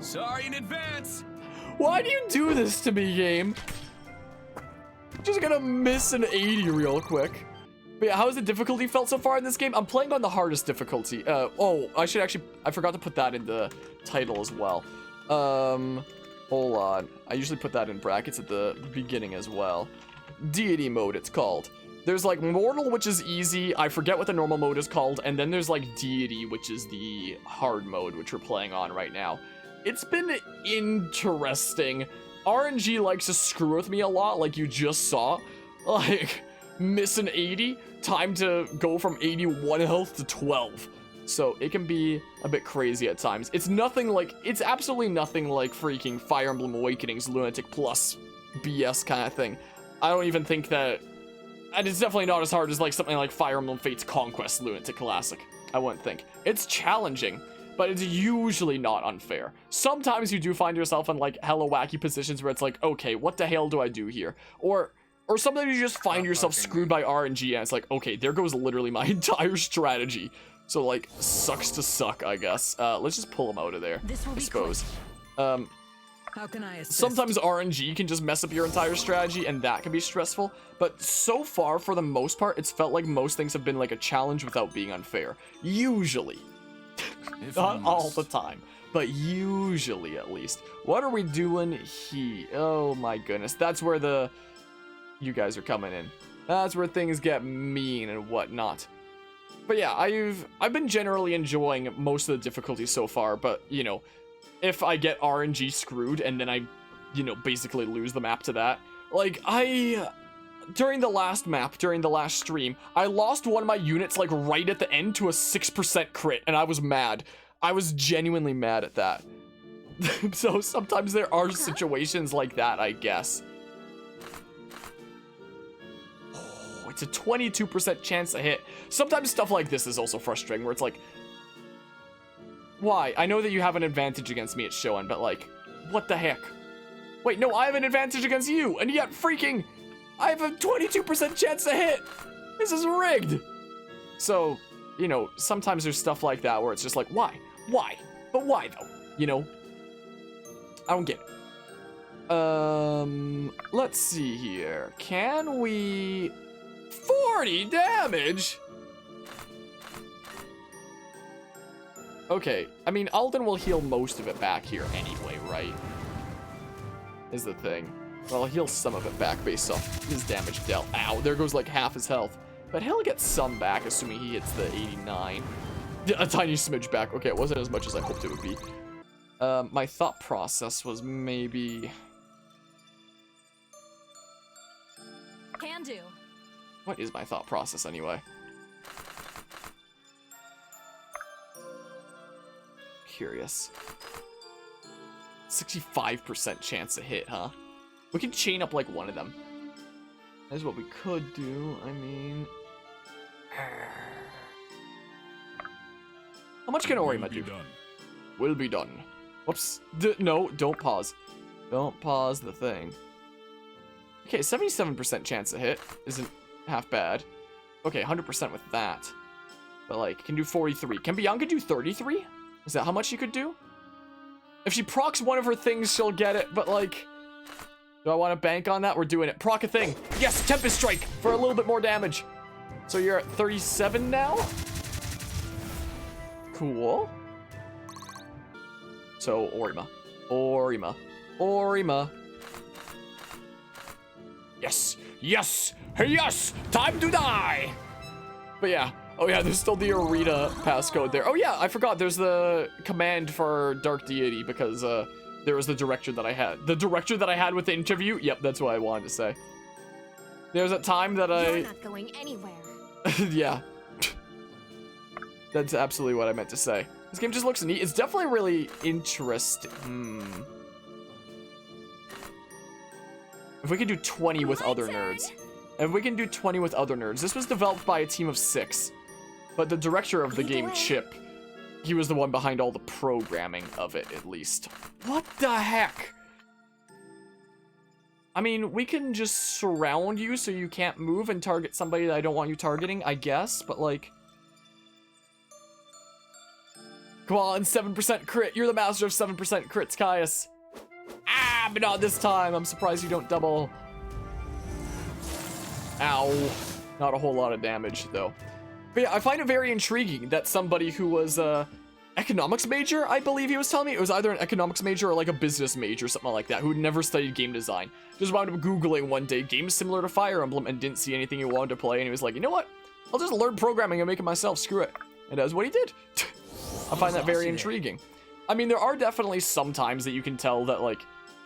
Sorry in advance! Why do you do this to me, game? Just gonna miss an 80 real quick. But yeah, how has the difficulty felt so far in this game? I'm playing on the hardest difficulty. Oh, I forgot to put that in the title as well. Hold on. I usually put that in brackets at the beginning as well. Deity mode, it's called. There's like Mortal, which is easy. I forget what the normal mode is called. And then there's like Deity, which is the hard mode, which we're playing on right now. It's been interesting. RNG likes to screw with me a lot, like you just saw. Like, miss an 80, time to go from 81 health to 12. So it can be a bit crazy at times. It's absolutely nothing like freaking Fire Emblem Awakening's Lunatic Plus BS kind of thing. I don't even think that, and it's definitely not as hard as like something like Fire Emblem Fate's Conquest Lunatic Classic. I wouldn't think. It's challenging, but it's usually not unfair. Sometimes you do find yourself in like hella wacky positions where it's like, okay, what the hell do I do here? Or sometimes you just find yourself screwed by RNG and it's like, okay, there goes literally my entire strategy. So like, sucks to suck, I guess. Let's just pull him out of there, I suppose. How can I assist? Sometimes RNG can just mess up your entire strategy and that can be stressful. But so far, for the most part, it's felt like most things have been like a challenge without being unfair. Usually. Not all the time, but usually at least. What are we doing here? Oh my goodness. That's where you guys are coming in. That's where things get mean and whatnot. But yeah, I've been generally enjoying most of the difficulties so far, but, you know, if I get RNG screwed and then I, you know, basically lose the map to that. Like, during the last stream, I lost one of my units, like, right at the end to a 6% crit, and I was mad. I was genuinely mad at that. So sometimes there are situations like that, I guess. It's a 22% chance to hit. Sometimes stuff like this is also frustrating, where it's like, why? I know that you have an advantage against me, it's showing, but like, what the heck? Wait, no, I have an advantage against you, and yet freaking, I have a 22% chance to hit. This is rigged. So, you know, sometimes there's stuff like that where it's just like, why? Why? But why though? You know? I don't get it. Let's see here. Can we... 40 damage? Okay, I mean, Alden will heal most of it back here anyway, right? Is the thing. Well, he'll heal some of it back based off his damage dealt. Ow, there goes like half his health. But he'll get some back, assuming he hits the 89. A tiny smidge back. Okay, it wasn't as much as I hoped it would be. My thought process was maybe... Can do. What is my thought process anyway? Curious. 65% chance to hit, huh? We can chain up like one of them. That's what we could do. I mean... How much can Orima do? Will be done. Whoops. No, don't pause. Don't pause the thing. Okay, 77% chance to hit isn't half bad. Okay, 100% with that. But like, can do 43. Can Bianca do 33? Is that how much she could do? If she procs one of her things, she'll get it, but like... Do I want to bank on that? We're doing it. Proc a thing. Yes, Tempest Strike for a little bit more damage. So you're at 37 now? Cool. So, Orima. Orima. Orima. Yes! Yes! Yes! Time to die! But yeah. Oh yeah, there's still the Arita passcode there. Oh yeah, I forgot there's the command for Dark Deity because there was the director that I had. The director that I had with the interview? Yep, that's what I wanted to say. There's a time that You're not going anywhere. yeah. That's absolutely what I meant to say. This game just looks neat. It's definitely really interesting. If we can do 20 with other nerds. If we can do 20 with other nerds. This was developed by a team of 6. But the director of the game, Chip, he was the one behind all the programming of it, at least. What the heck? I mean, we can just surround you so you can't move and target somebody that I don't want you targeting, I guess. But, like... Come on, 7% crit. You're the master of 7% crits, Caius. Ah, but not this time. I'm surprised you don't double. Ow. Not a whole lot of damage, though. But yeah, I find it very intriguing that somebody who was economics major, I believe he was telling me. It was either an economics major or like a business major, something like that, who had never studied game design. Just wound up Googling one day games similar to Fire Emblem and didn't see anything he wanted to play. And he was like, you know what? I'll just learn programming and make it myself. Screw it. And that's what he did. I find that very intriguing. I mean, there are definitely some times that you can tell that, like,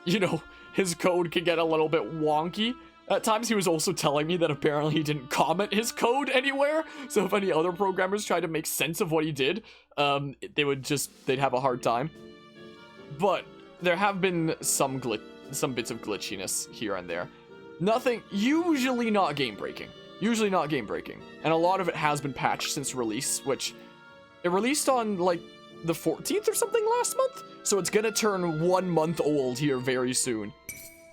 you know, his code can get a little bit wonky. At times, he was also telling me that apparently he didn't comment his code anywhere. So if any other programmers tried to make sense of what he did, they'd have a hard time. But there have been some bits of glitchiness here and there. Nothing, usually not game-breaking. Usually not game-breaking. And a lot of it has been patched since release, which it released on, like, the 14th or something last month? So it's gonna turn 1 month old here very soon.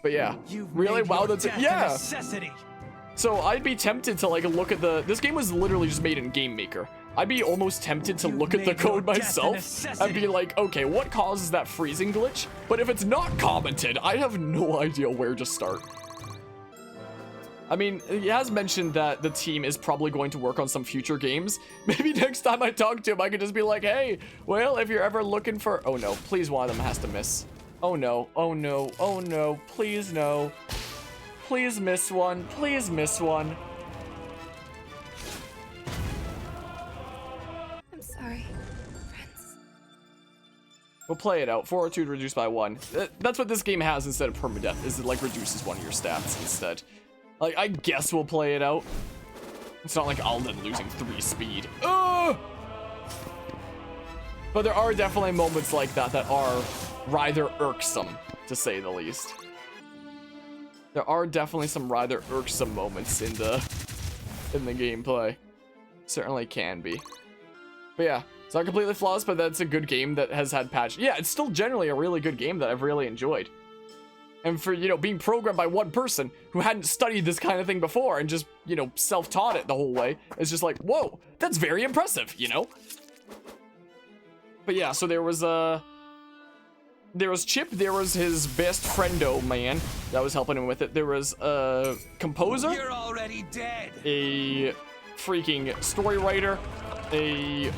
But yeah, really, wow, that's it. Yeah. So I'd be tempted to like look at this game was literally just made in Game Maker. I'd be almost tempted to look at the code myself and be like, okay, what causes that freezing glitch? But if it's not commented, I have no idea where to start. I mean, he has mentioned that the team is probably going to work on some future games. Maybe next time I talk to him, I could just be like, hey, well, if you're ever looking for... Oh no, please one of them has to miss. Oh no, oh no, oh no, please no. Please miss one, please miss one. I'm sorry, friends. We'll play it out. Fortitude reduced by 1. That's what this game has instead of permadeath, is it like reduces one of your stats instead. Like, I guess we'll play it out. It's not like Alden losing 3 speed. Ugh! But there are definitely moments like that that are rather irksome, to say the least. There are definitely some rather irksome moments in the gameplay. Certainly can be. But yeah, it's not completely flawless, but that's a good game that has had patch. Yeah, it's still generally a really good game that I've really enjoyed. And for, you know, being programmed by one person who hadn't studied this kind of thing before and just, you know, self-taught it the whole way, it's just like, whoa, that's very impressive, you know? But yeah, so there was Chip, there was his best friendo man that was helping him with it. There was a composer. You're already dead. A freaking story writer, a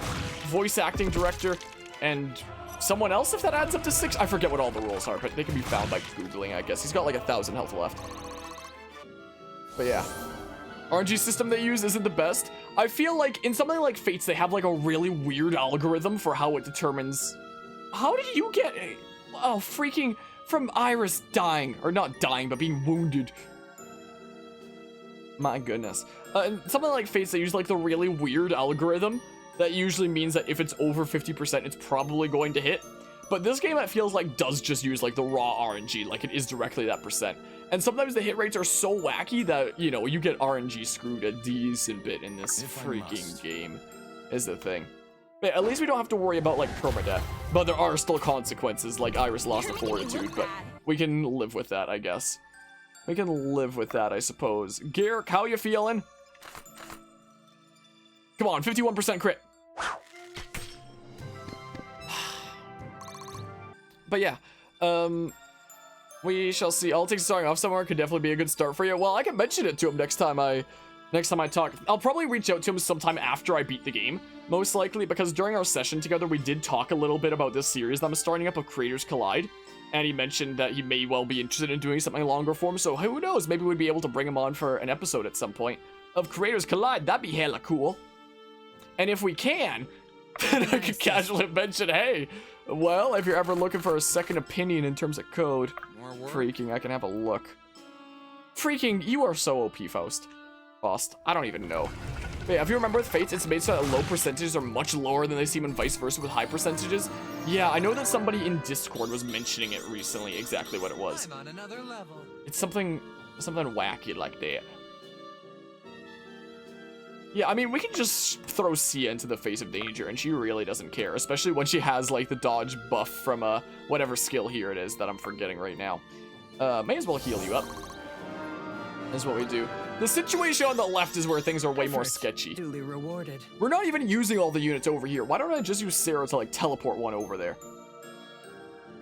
voice acting director, and someone else, if that adds up to 6. I forget what all the rules are, but they can be found by Googling, I guess. He's got like 1,000 health left. But yeah. RNG system they use isn't the best. I feel like in something like Fates, they have like a really weird algorithm for how it determines... How did you get... Oh, freaking... From Iris dying. Or not dying, but being wounded. My goodness. And something like Fates, they use like the really weird algorithm that usually means that if it's over 50%, it's probably going to hit. But this game, it feels like, does just use like the raw RNG, like it is directly that percent. And sometimes the hit rates are so wacky that, you know, you get RNG screwed a decent bit in this freaking game, is the thing. But at least we don't have to worry about like permadeath. But there are still consequences, like Iris lost to Fortitude, but we can live with that, I guess. We can live with that, I suppose. Garrick, how you feeling? Come on, 51% crit. But yeah, we shall see. I'll take starting off somewhere. Could definitely be a good start for you. Well, I can mention it to him next time I talk. I'll probably reach out to him sometime after I beat the game, most likely, because during our session together, we did talk a little bit about this series that I'm starting up of Creators Collide, and he mentioned that he may well be interested in doing something longer form, so who knows, maybe we'd be able to bring him on for an episode at some point of Creators Collide. That'd be hella cool. And if we can, then I could casually mention, hey, well, if you're ever looking for a second opinion in terms of code, freaking, I can have a look. Freaking, you are so OP, Faust. I don't even know. But yeah, if you remember with Fates, it's made so that low percentages are much lower than they seem and vice versa with high percentages. Yeah, I know that somebody in Discord was mentioning it recently, exactly what it was. I'm on another level. It's something wacky like that. Yeah, I mean, we can just throw Sia into the face of danger, and she really doesn't care, especially when she has, like, the dodge buff from, whatever skill here it is that I'm forgetting right now. May as well heal you up. Is what we do. The situation on the left is where things are way more sketchy. Duly rewarded. We're not even using all the units over here. Why don't I just use Sarah to, like, teleport one over there?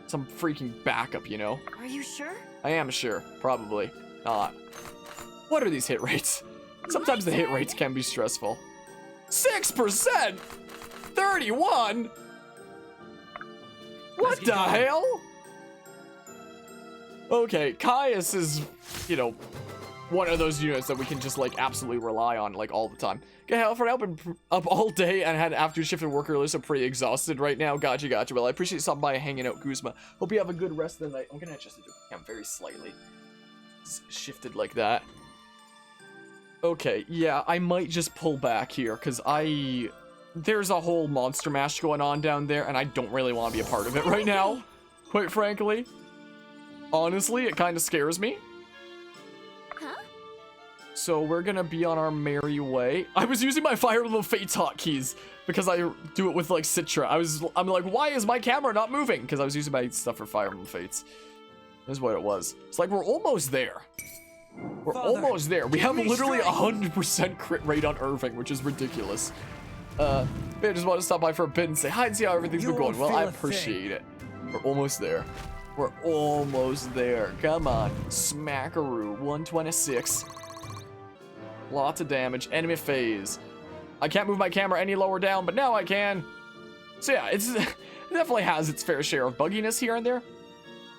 Some freaking backup, you know? Are you sure? I am sure. Probably not. What are these hit rates? Sometimes the hit rates can be stressful. 6%? 31? What the hell? Okay, Caius is, you know, one of those units that we can just, like, absolutely rely on, like, all the time. Okay, Alfred, I've been up all day and had an afternoon shift at work earlier, so pretty exhausted right now. Gotcha. Well, I appreciate you stopping by and hanging out, Guzma. Hope you have a good rest of the night. I'm gonna adjust the cam very slightly. It's shifted like that. Okay, yeah, I might just pull back here, because there's a whole monster mash going on down there, and I don't really want to be a part of it right now, quite frankly. Honestly, it kind of scares me. So we're gonna be on our merry way. I was using my Fire Emblem Fates hotkeys because I do it with like Citra. I'm like, why is my camera not moving? Because I was using my stuff for Fire Emblem Fates. This is what it was. It's like we're almost there. We're almost there. We have literally 100% crit rate on Irving, which is ridiculous. But I just want to stop by for a bit and say hi and see how everything's been going. Well, I appreciate it. We're almost there. We're almost there. Come on. Smackaroo. 126. Lots of damage. Enemy phase. I can't move my camera any lower down, but now I can. So yeah, it definitely has its fair share of bugginess here and there,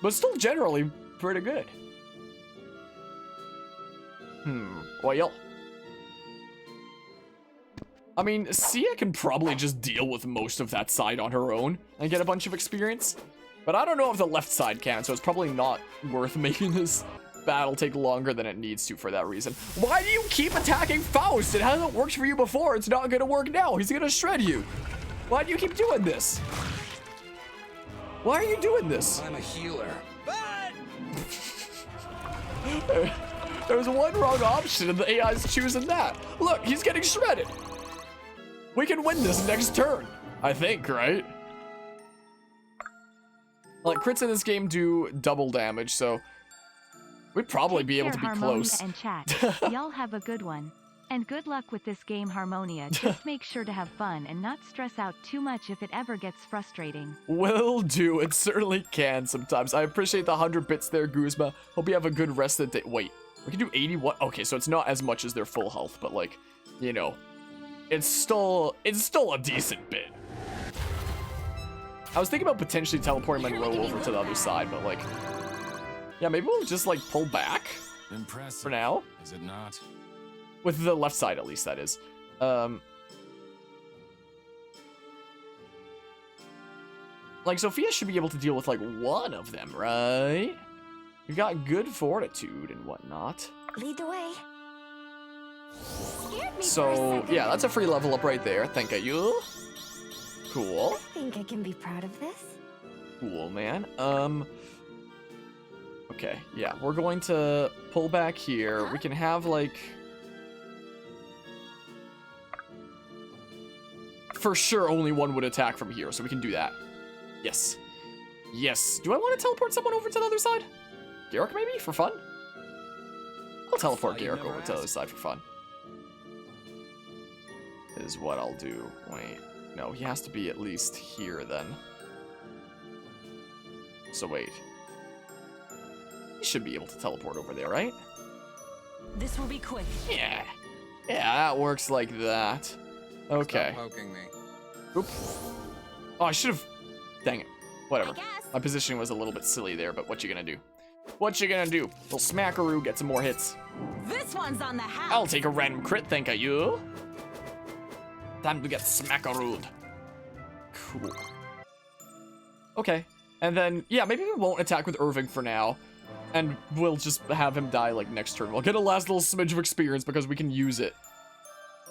but still generally pretty good. Well, I mean, Sia can probably just deal with most of that side on her own and get a bunch of experience, but I don't know if the left side can, so it's probably not worth making this battle take longer than it needs to for that reason. Why do you keep attacking Faust? It hasn't worked for you before. It's not gonna work now. He's gonna shred you. Why do you keep doing this? Why are you doing this? I'm a healer. There's one wrong option and the AI's choosing that. Look, he's getting shredded. We can win this next turn, I think, right? Like, crits in this game do double damage, so we'd probably be able to be close. And chat. Y'all have a good one. And good luck with this game, Harmonia. Just make sure to have fun and not stress out too much if it ever gets frustrating. Will do. It certainly can sometimes. I appreciate the 100 bits there, Guzma. Hope you have a good rest of the day. Wait, we can do 81? Okay, so it's not as much as their full health, but like, you know, it's still a decent bit. I was thinking about potentially teleporting Monroe over to the other side, but like, yeah, maybe we'll just like pull back Impressive. for now. Is it not? With the left side, at least, that is. Like, Sophia should be able to deal with, like, one of them, right? You got good fortitude and whatnot. Lead the way. Scared me So, for a second. yeah, that's a free level up right there. Thank you. Cool. I think I can be proud of this. Cool, man. Okay, yeah, we're going to pull back here. We can have, like, for sure only one would attack from here, so we can do that. Yes. Yes. Do I want to teleport someone over to the other side? Garrick, maybe, for fun? I'll teleport Garrick over to the other side for fun. Is what I'll do. Wait. No, he has to be at least here, then. So, wait. He should be able to teleport over there, right? This will be quick. Yeah. Yeah, that works like that. Okay. Stop poking me. Oop. Oh, I should have... Dang it. Whatever. I guess. My positioning was a little bit silly there, but what you gonna do? What you gonna do? Little smackaroo, get some more hits. This one's on the house. I'll take a random crit, thank you. Time to get smackarooed. Cool. Okay. And then, yeah, maybe we won't attack with Irving for now. And we'll just have him die, like, next turn. We'll get a last little smidge of experience because we can use it.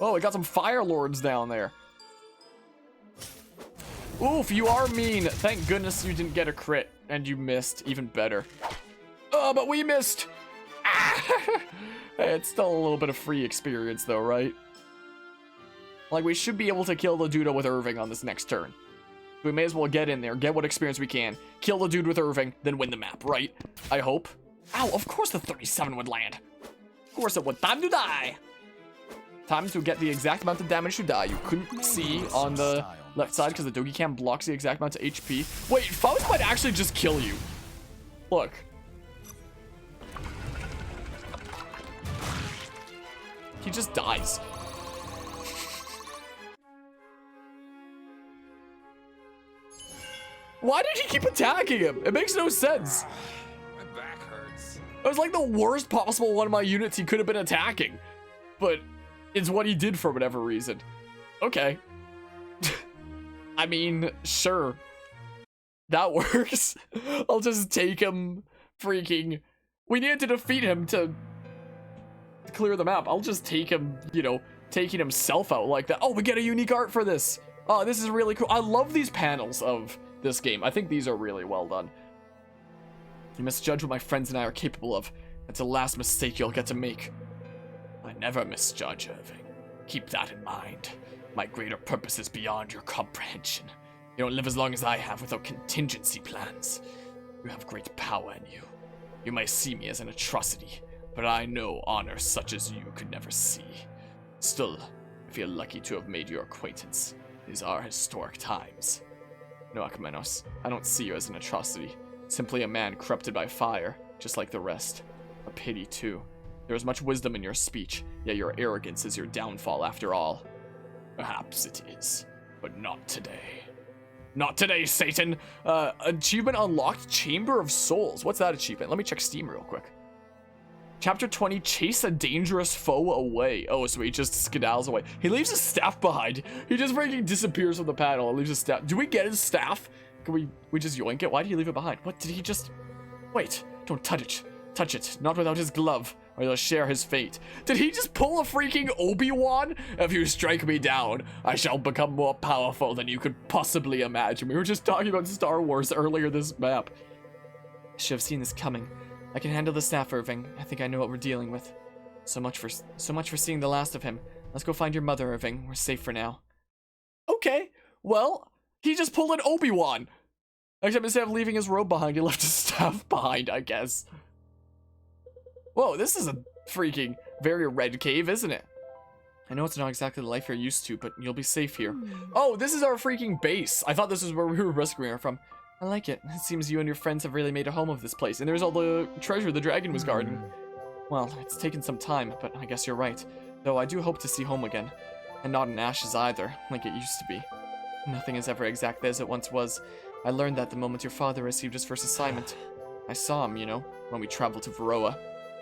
Oh, we got some Fire Lords down there. Oof, you are mean. Thank goodness you didn't get a crit and you missed. Even better. Oh, but we missed. Ah! It's still a little bit of free experience though, right? Like, we should be able to kill the dude with Irving on this next turn. We may as well get in there, get what experience we can, kill the dude with Irving, then win the map, right? I hope. Ow, of course the 37 would land. Of course it would. Time to die. Time to get the exact amount of damage to die. You couldn't see on the left side because the Dogi Cam blocks the exact amount of HP. Wait, Faust might actually just kill you. Look. He just dies. Why did he keep attacking him? It makes no sense. My back hurts. It was like the worst possible one of my units he could have been attacking. But it's what he did for whatever reason. Okay. I mean, sure. That works. I'll just take him freaking... We needed to defeat him to clear the map. I'll just take him, you know, taking himself out like that. Oh, we get a unique art for this. Oh, this is really cool. I love these panels of this game. I think these are really well done. You must judge what my friends and I are capable of. That's the last mistake you'll get to make. I never misjudge, Irving. Keep that in mind. My greater purpose is beyond your comprehension. You don't live as long as I have without contingency plans. You have great power in you. You might see me as an atrocity, but I know honor such as you could never see. Still, I feel lucky to have made your acquaintance. These are historic times. No, Akmenos, I don't see you as an atrocity. Simply a man corrupted by fire, just like the rest. A pity, too. There is much wisdom in your speech, yet your arrogance is your downfall after all. Perhaps it is, but not today. Not today, Satan! Achievement unlocked, Chamber of Souls. What's that achievement? Let me check Steam real quick. Chapter 20, chase a dangerous foe away. Oh, so he just skedaddles away. He leaves his staff behind. He just freaking disappears from the panel and leaves his staff. Do we get his staff? Can we just yoink it? Why did he leave it behind? What, did he just... Wait, don't touch it. Touch it, not without his glove, or you'll share his fate. Did he just pull a freaking Obi-Wan? If you strike me down, I shall become more powerful than you could possibly imagine. We were just talking about Star Wars earlier this map. I should have seen this coming. I can handle the staff, Irving. I think I know what we're dealing with. So much for seeing the last of him. Let's go find your mother, Irving. We're safe for now. Okay, well, he just pulled an Obi-Wan. Except instead of leaving his robe behind, he left his staff behind, I guess. Whoa, this is a freaking very red cave, isn't it? I know it's not exactly the life you're used to, but you'll be safe here. Oh, this is our freaking base. I thought this was where we were rescuing her from. I like it. It seems you and your friends have really made a home of this place. And there's all the treasure the dragon was guarding. Well, it's taken some time, but I guess you're right. Though I do hope to see home again. And not in ashes either, like it used to be. Nothing is ever exactly as it once was. I learned that the moment your father received his first assignment. I saw him, you know, when we traveled to Varroa.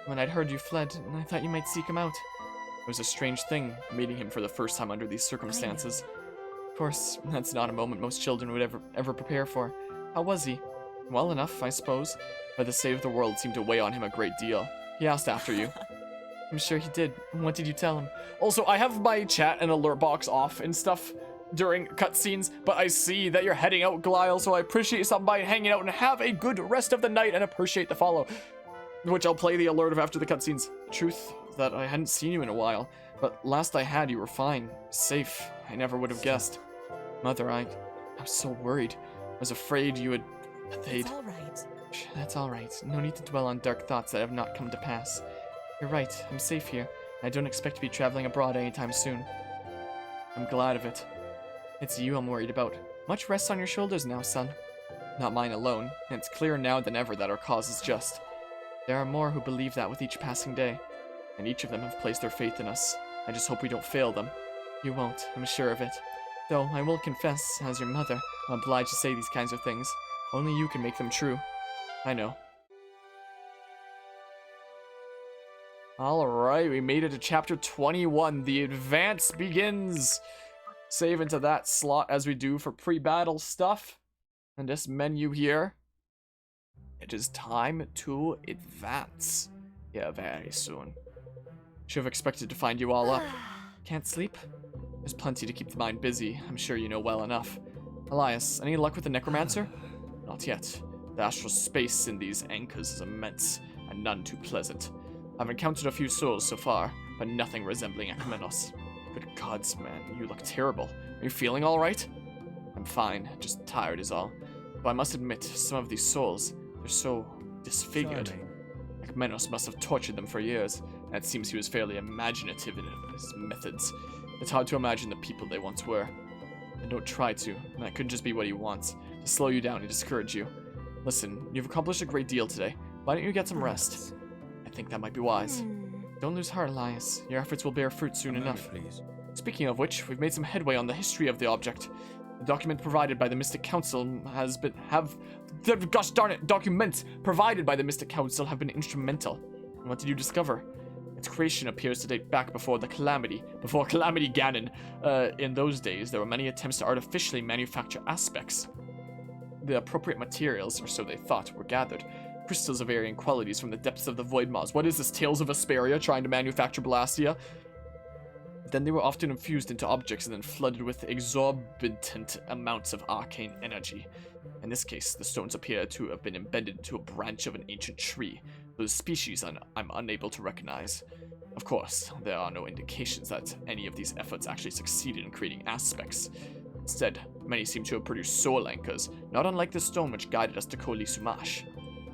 When I'd heard you fled, and I thought you might seek him out. It was a strange thing, meeting him for the first time under these circumstances. Of course, that's not a moment most children would ever prepare for. How was he? Well enough, I suppose, but the state of the world seemed to weigh on him a great deal. He asked after you. I'm sure he did. What did you tell him? Also, I have my chat and alert box off and stuff during cutscenes, but I see that you're heading out, Glial, so I appreciate you stopping by and hanging out, and have a good rest of the night, and appreciate the follow. Which I'll play the alert of after the cutscenes. Truth that I hadn't seen you in a while, but last I had you were fine, safe. I never would have guessed. Mother, I was so worried. I was afraid you would... They'd... It's all right. That's all right. No need to dwell on dark thoughts that have not come to pass. You're right. I'm safe here. I don't expect to be traveling abroad anytime soon. I'm glad of it. It's you I'm worried about. Much rests on your shoulders now, son. Not mine alone, and it's clearer now than ever that our cause is just. There are more who believe that with each passing day, and each of them have placed their faith in us. I just hope we don't fail them. You won't, I'm sure of it. Though, I will confess, as your mother, I'm obliged to say these kinds of things. Only you can make them true. I know. Alright, we made it to chapter 21. The advance begins. Save into that slot as we do for pre-battle stuff. And this menu here. It is time to advance. Yeah, very soon. Should have expected to find you all up. Can't sleep? There's plenty to keep the mind busy. I'm sure you know well enough. Elias, any luck with the necromancer? Not yet. The astral space in these anchors is immense, and none too pleasant. I've encountered a few souls so far, but nothing resembling Akmenos. Good gods, man, you look terrible. Are you feeling alright? I'm fine, just tired is all. But I must admit, some of these souls, they're so disfigured. Akmenos must have tortured them for years, and it seems he was fairly imaginative in his methods. It's hard to imagine the people they once were. And don't try to, and that could just be what he wants, to slow you down and discourage you. Listen, you've accomplished a great deal today. Why don't you get some rest? I think that might be wise. Don't lose heart, Elias. Your efforts will bear fruit soon enough. Please. Speaking of which, we've made some headway on the history of the object. The document provided by the Mystic Council gosh darn it, documents provided by the Mystic Council have been instrumental. And what did you discover? Its creation appears to date back before Calamity Ganon. In those days, there were many attempts to artificially manufacture aspects. The appropriate materials, or so they thought, were gathered. Crystals of varying qualities from the depths of the Void Maws. What is this, Tales of Asperia trying to manufacture Blastia? Then they were often infused into objects and then flooded with exorbitant amounts of arcane energy. In this case, the stones appear to have been embedded into a branch of an ancient tree, whose species I'm unable to recognize. Of course, there are no indications that any of these efforts actually succeeded in creating aspects. Instead, many seem to have produced soul anchors, not unlike the stone which guided us to Koli Sumash.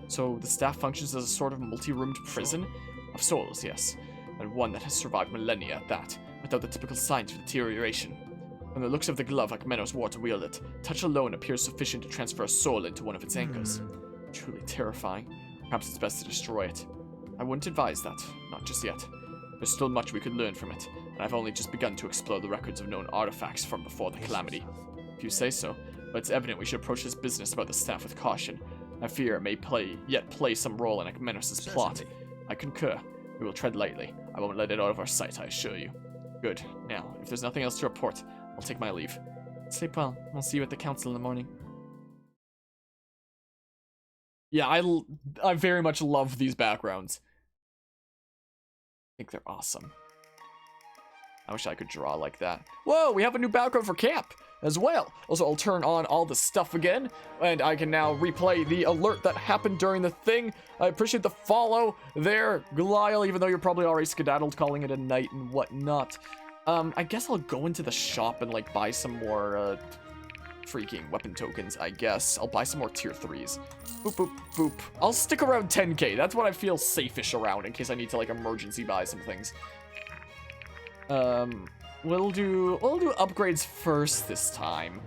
So the staff functions as a sort of multi-roomed prison? Of souls, yes. And one that has survived millennia at that, without the typical signs of deterioration. From the looks of the glove Akmenos wore to wield it, touch alone appears sufficient to transfer a soul into one of its anchors. Truly terrifying. Perhaps it's best to destroy it. I wouldn't advise that, not just yet. There's still much we could learn from it, and I've only just begun to explore the records of known artifacts from before the Calamity. If you say so, but it's evident we should approach this business about the staff with caution. I fear it may play some role in Akmenos' plot. I concur. We will tread lightly. I won't let it out of our sight, I assure you. Good. Now, if there's nothing else to report, I'll take my leave. Sleep well. I'll see you at the council in the morning. Yeah, I very much love these backgrounds. I think they're awesome. I wish I could draw like that. Whoa, we have a new background for camp as well. Also, I'll turn on all the stuff again, and I can now replay the alert that happened during the thing. I appreciate the follow there, Goliath, even though you're probably already skedaddled calling it a night and whatnot. I guess I'll go into the shop and, like, buy some more, freaking weapon tokens, I guess. I'll buy some more tier 3s. Boop, boop, boop. I'll stick around 10k. That's what I feel safe-ish around in case I need to, like, emergency buy some things. We'll do upgrades first this time.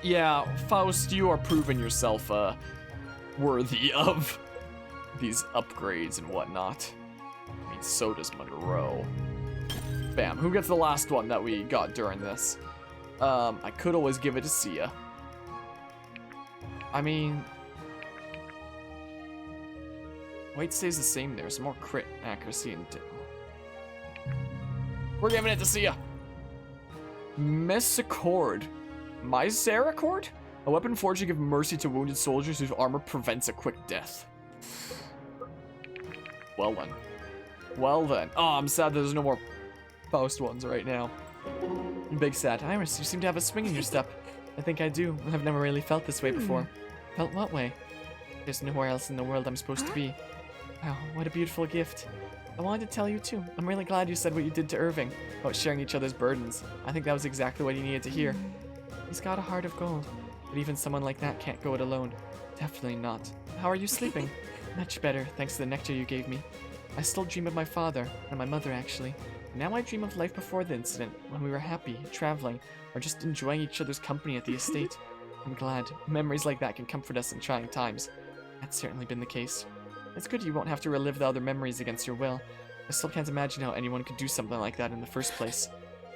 Yeah, Faust, you are proving yourself, worthy of these upgrades and whatnot. I mean, so does Monroe. Bam. Who gets the last one that we got during this? I could always give it to Sia. I mean, weight stays the same there. Some more crit accuracy and... We're giving it to Sia. Misericord. Misericord? A weapon forged to give mercy to wounded soldiers whose armor prevents a quick death. Well then. Well then. Oh, I'm sad there's no more Faust ones right now. Big sad. Iris, you seem to have a swing in your step. I think I do. I've never really felt this way before. Felt what way? There's nowhere else in the world I'm supposed to be. Wow, what a beautiful gift. I wanted to tell you too. I'm really glad you said what you did to Irving about sharing each other's burdens. I think that was exactly what he needed to hear. He's got a heart of gold, but even someone like that can't go it alone. Definitely not. How are you sleeping? Much better, thanks to the nectar you gave me. I still dream of my father, and my mother actually. Now I dream of life before the incident, when we were happy, traveling, or just enjoying each other's company at the estate. I'm glad. Memories like that can comfort us in trying times. That's certainly been the case. It's good you won't have to relive the other memories against your will. I still can't imagine how anyone could do something like that in the first place.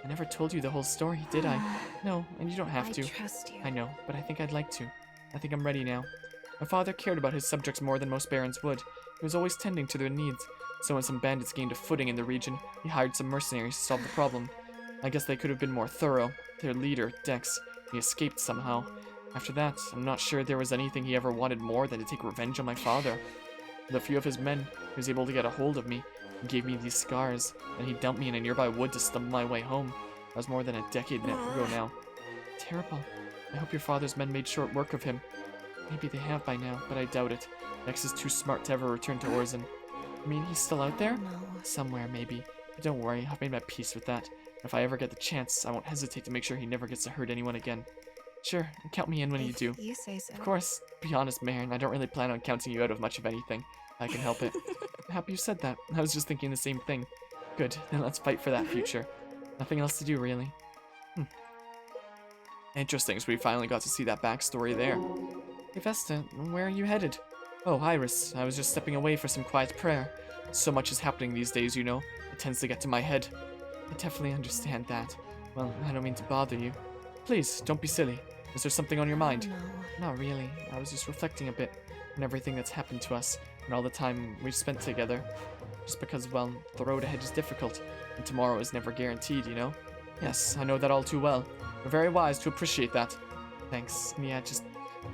I never told you the whole story, did I? No, and you don't have to. I trust you. I know, but I think I'd like to. I think I'm ready now. My father cared about his subjects more than most barons would. He was always tending to their needs. So when some bandits gained a footing in the region, he hired some mercenaries to solve the problem. I guess they could have been more thorough. Their leader, Dex, he escaped somehow. After that, I'm not sure there was anything he ever wanted more than to take revenge on my father. With a few of his men, he was able to get a hold of me and gave me these scars, and he dumped me in a nearby wood to stumble my way home. That was more than a decade ago now. Terrible. I hope your father's men made short work of him. Maybe they have by now, but I doubt it. Dex is too smart to ever return to Orzen. I mean, he's still out there? No. Somewhere, maybe. But don't worry, I've made my peace with that. If I ever get the chance, I won't hesitate to make sure he never gets to hurt anyone again. Sure, count me in when you do. You say so. Of course. Be honest, Marin, I don't really plan on counting you out of much of anything. I can help it. I'm happy you said that. I was just thinking the same thing. Good, then let's fight for that future. Nothing else to do, really. Interesting, so we finally got to see that backstory there. Hey Vesta, where are you headed? Oh, Iris, I was just stepping away for some quiet prayer. So much is happening these days, you know. It tends to get to my head. I definitely understand that. Well, I don't mean to bother you. Please, don't be silly. Is there something on your mind? No. Not really. I was just reflecting a bit on everything that's happened to us and all the time we've spent together. Just because, well, the road ahead is difficult, and tomorrow is never guaranteed, you know? Yes, I know that all too well. You're very wise to appreciate that. Thanks. Yeah, just...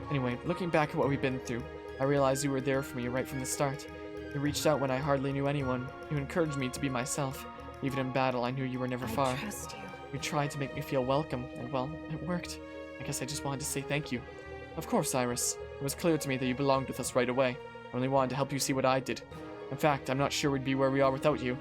Anyway, looking back at what we've been through, I realized you were there for me right from the start. You reached out when I hardly knew anyone. You encouraged me to be myself. Even in battle, I knew you were never far. I trust you. You tried to make me feel welcome, and well, it worked. I guess I just wanted to say thank you. Of course, Iris. It was clear to me that you belonged with us right away. I only wanted to help you see what I did. In fact, I'm not sure we'd be where we are without you.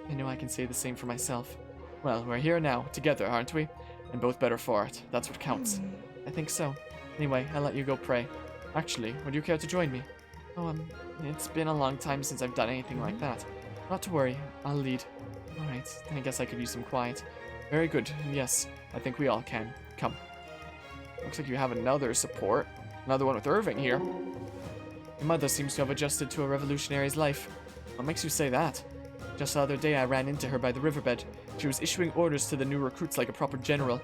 I know I can say the same for myself. Well, we're here now, together, aren't we? And both better for it. That's what counts. I think so. Anyway, I'll let you go pray. Actually, would you care to join me? Oh, it's been a long time since I've done anything like that. Not to worry, I'll lead. Alright, I guess I could use some quiet. Very good, yes, I think we all can. Come. Looks like you have another support. Another one with Irving here. Your mother seems to have adjusted to a revolutionary's life. What makes you say that? Just the other day I ran into her by the riverbed. She was issuing orders to the new recruits like a proper general.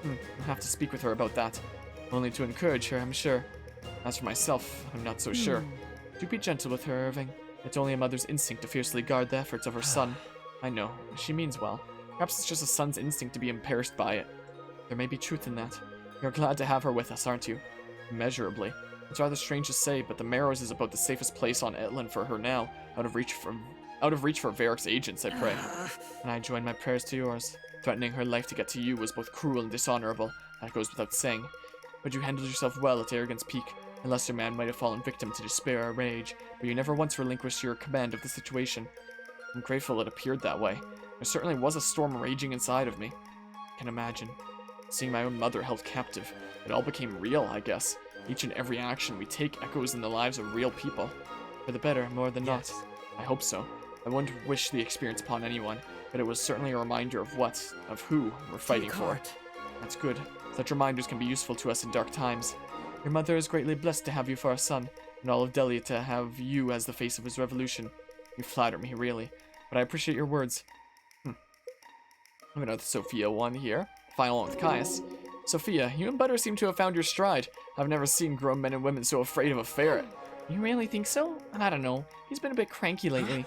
I'll have to speak with her about that. Only to encourage her, I'm sure. As for myself, I'm not so sure. Do be gentle with her, Irving. It's only a mother's instinct to fiercely guard the efforts of her son. I know, she means well. Perhaps it's just a son's instinct to be embarrassed by it. There may be truth in that. You're glad to have her with us, aren't you? Immeasurably. It's rather strange to say, but the Marrows is about the safest place on Etland for her now, out of reach for Varric's agents, I pray. And I join my prayers to yours. Threatening her life to get to you was both cruel and dishonorable, that goes without saying. But you handled yourself well at Arrogance Peak. A lesser man might have fallen victim to despair or rage, but you never once relinquished your command of the situation. I'm grateful it appeared that way. There certainly was a storm raging inside of me. I can imagine. Seeing my own mother held captive, it all became real, I guess. Each and every action we take echoes in the lives of real people. For the better, more than not. I hope so. I wouldn't wish the experience upon anyone, but it was certainly a reminder of who we're fighting for. That's good. Such reminders can be useful to us in dark times. Your mother is greatly blessed to have you for a son, and all of Delhi to have you as the face of his revolution. You flatter me, really, but I appreciate your words. I have another Sophia one here. Final one with Caius. Sophia, you and Butter seem to have found your stride. I've never seen grown men and women so afraid of a ferret. You really think so? I don't know. He's been a bit cranky lately.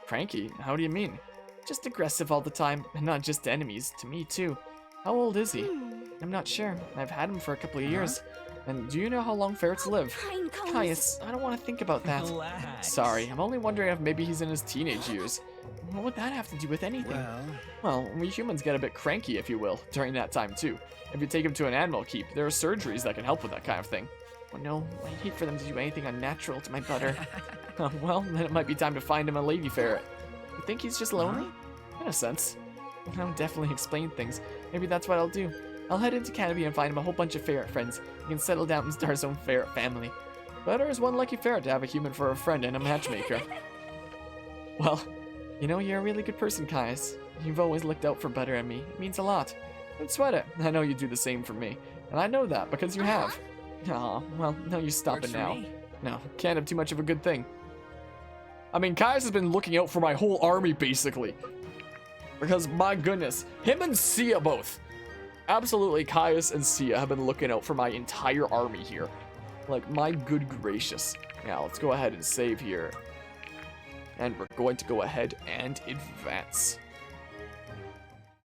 Cranky? How do you mean? Just aggressive all the time, and not just to enemies, to me too. How old is he? I'm not sure. I've had him for a couple of years. And do you know how long ferrets live? Caius, I don't want to think about that. Relax. Sorry, I'm only wondering if maybe he's in his teenage years. What would that have to do with anything? Well, we humans get a bit cranky, if you will, during that time too. If you take him to an animal keep, there are surgeries that can help with that kind of thing. Oh no, I'd hate for them to do anything unnatural to my Butter. Well, then it might be time to find him a lady ferret. You think he's just lonely? In a sense. That would definitely explain things. Maybe that's what I'll do. I'll head into Canopy and find him a whole bunch of ferret friends. He can settle down and start his own ferret family. Butter is one lucky ferret to have a human for a friend and a matchmaker. Well, you know, you're a really good person, Caius. You've always looked out for Butter and me. It means a lot. Don't sweat it. I know you do the same for me. And I know that because you have. Aw, well, no use stopping now. No, can't have too much of a good thing. I mean, Caius has been looking out for my whole army, basically. Because, my goodness, him and Sia both. Absolutely, Caius and Sia have been looking out for my entire army here. Like, my good gracious. Now, let's go ahead and save here. And we're going to go ahead and advance.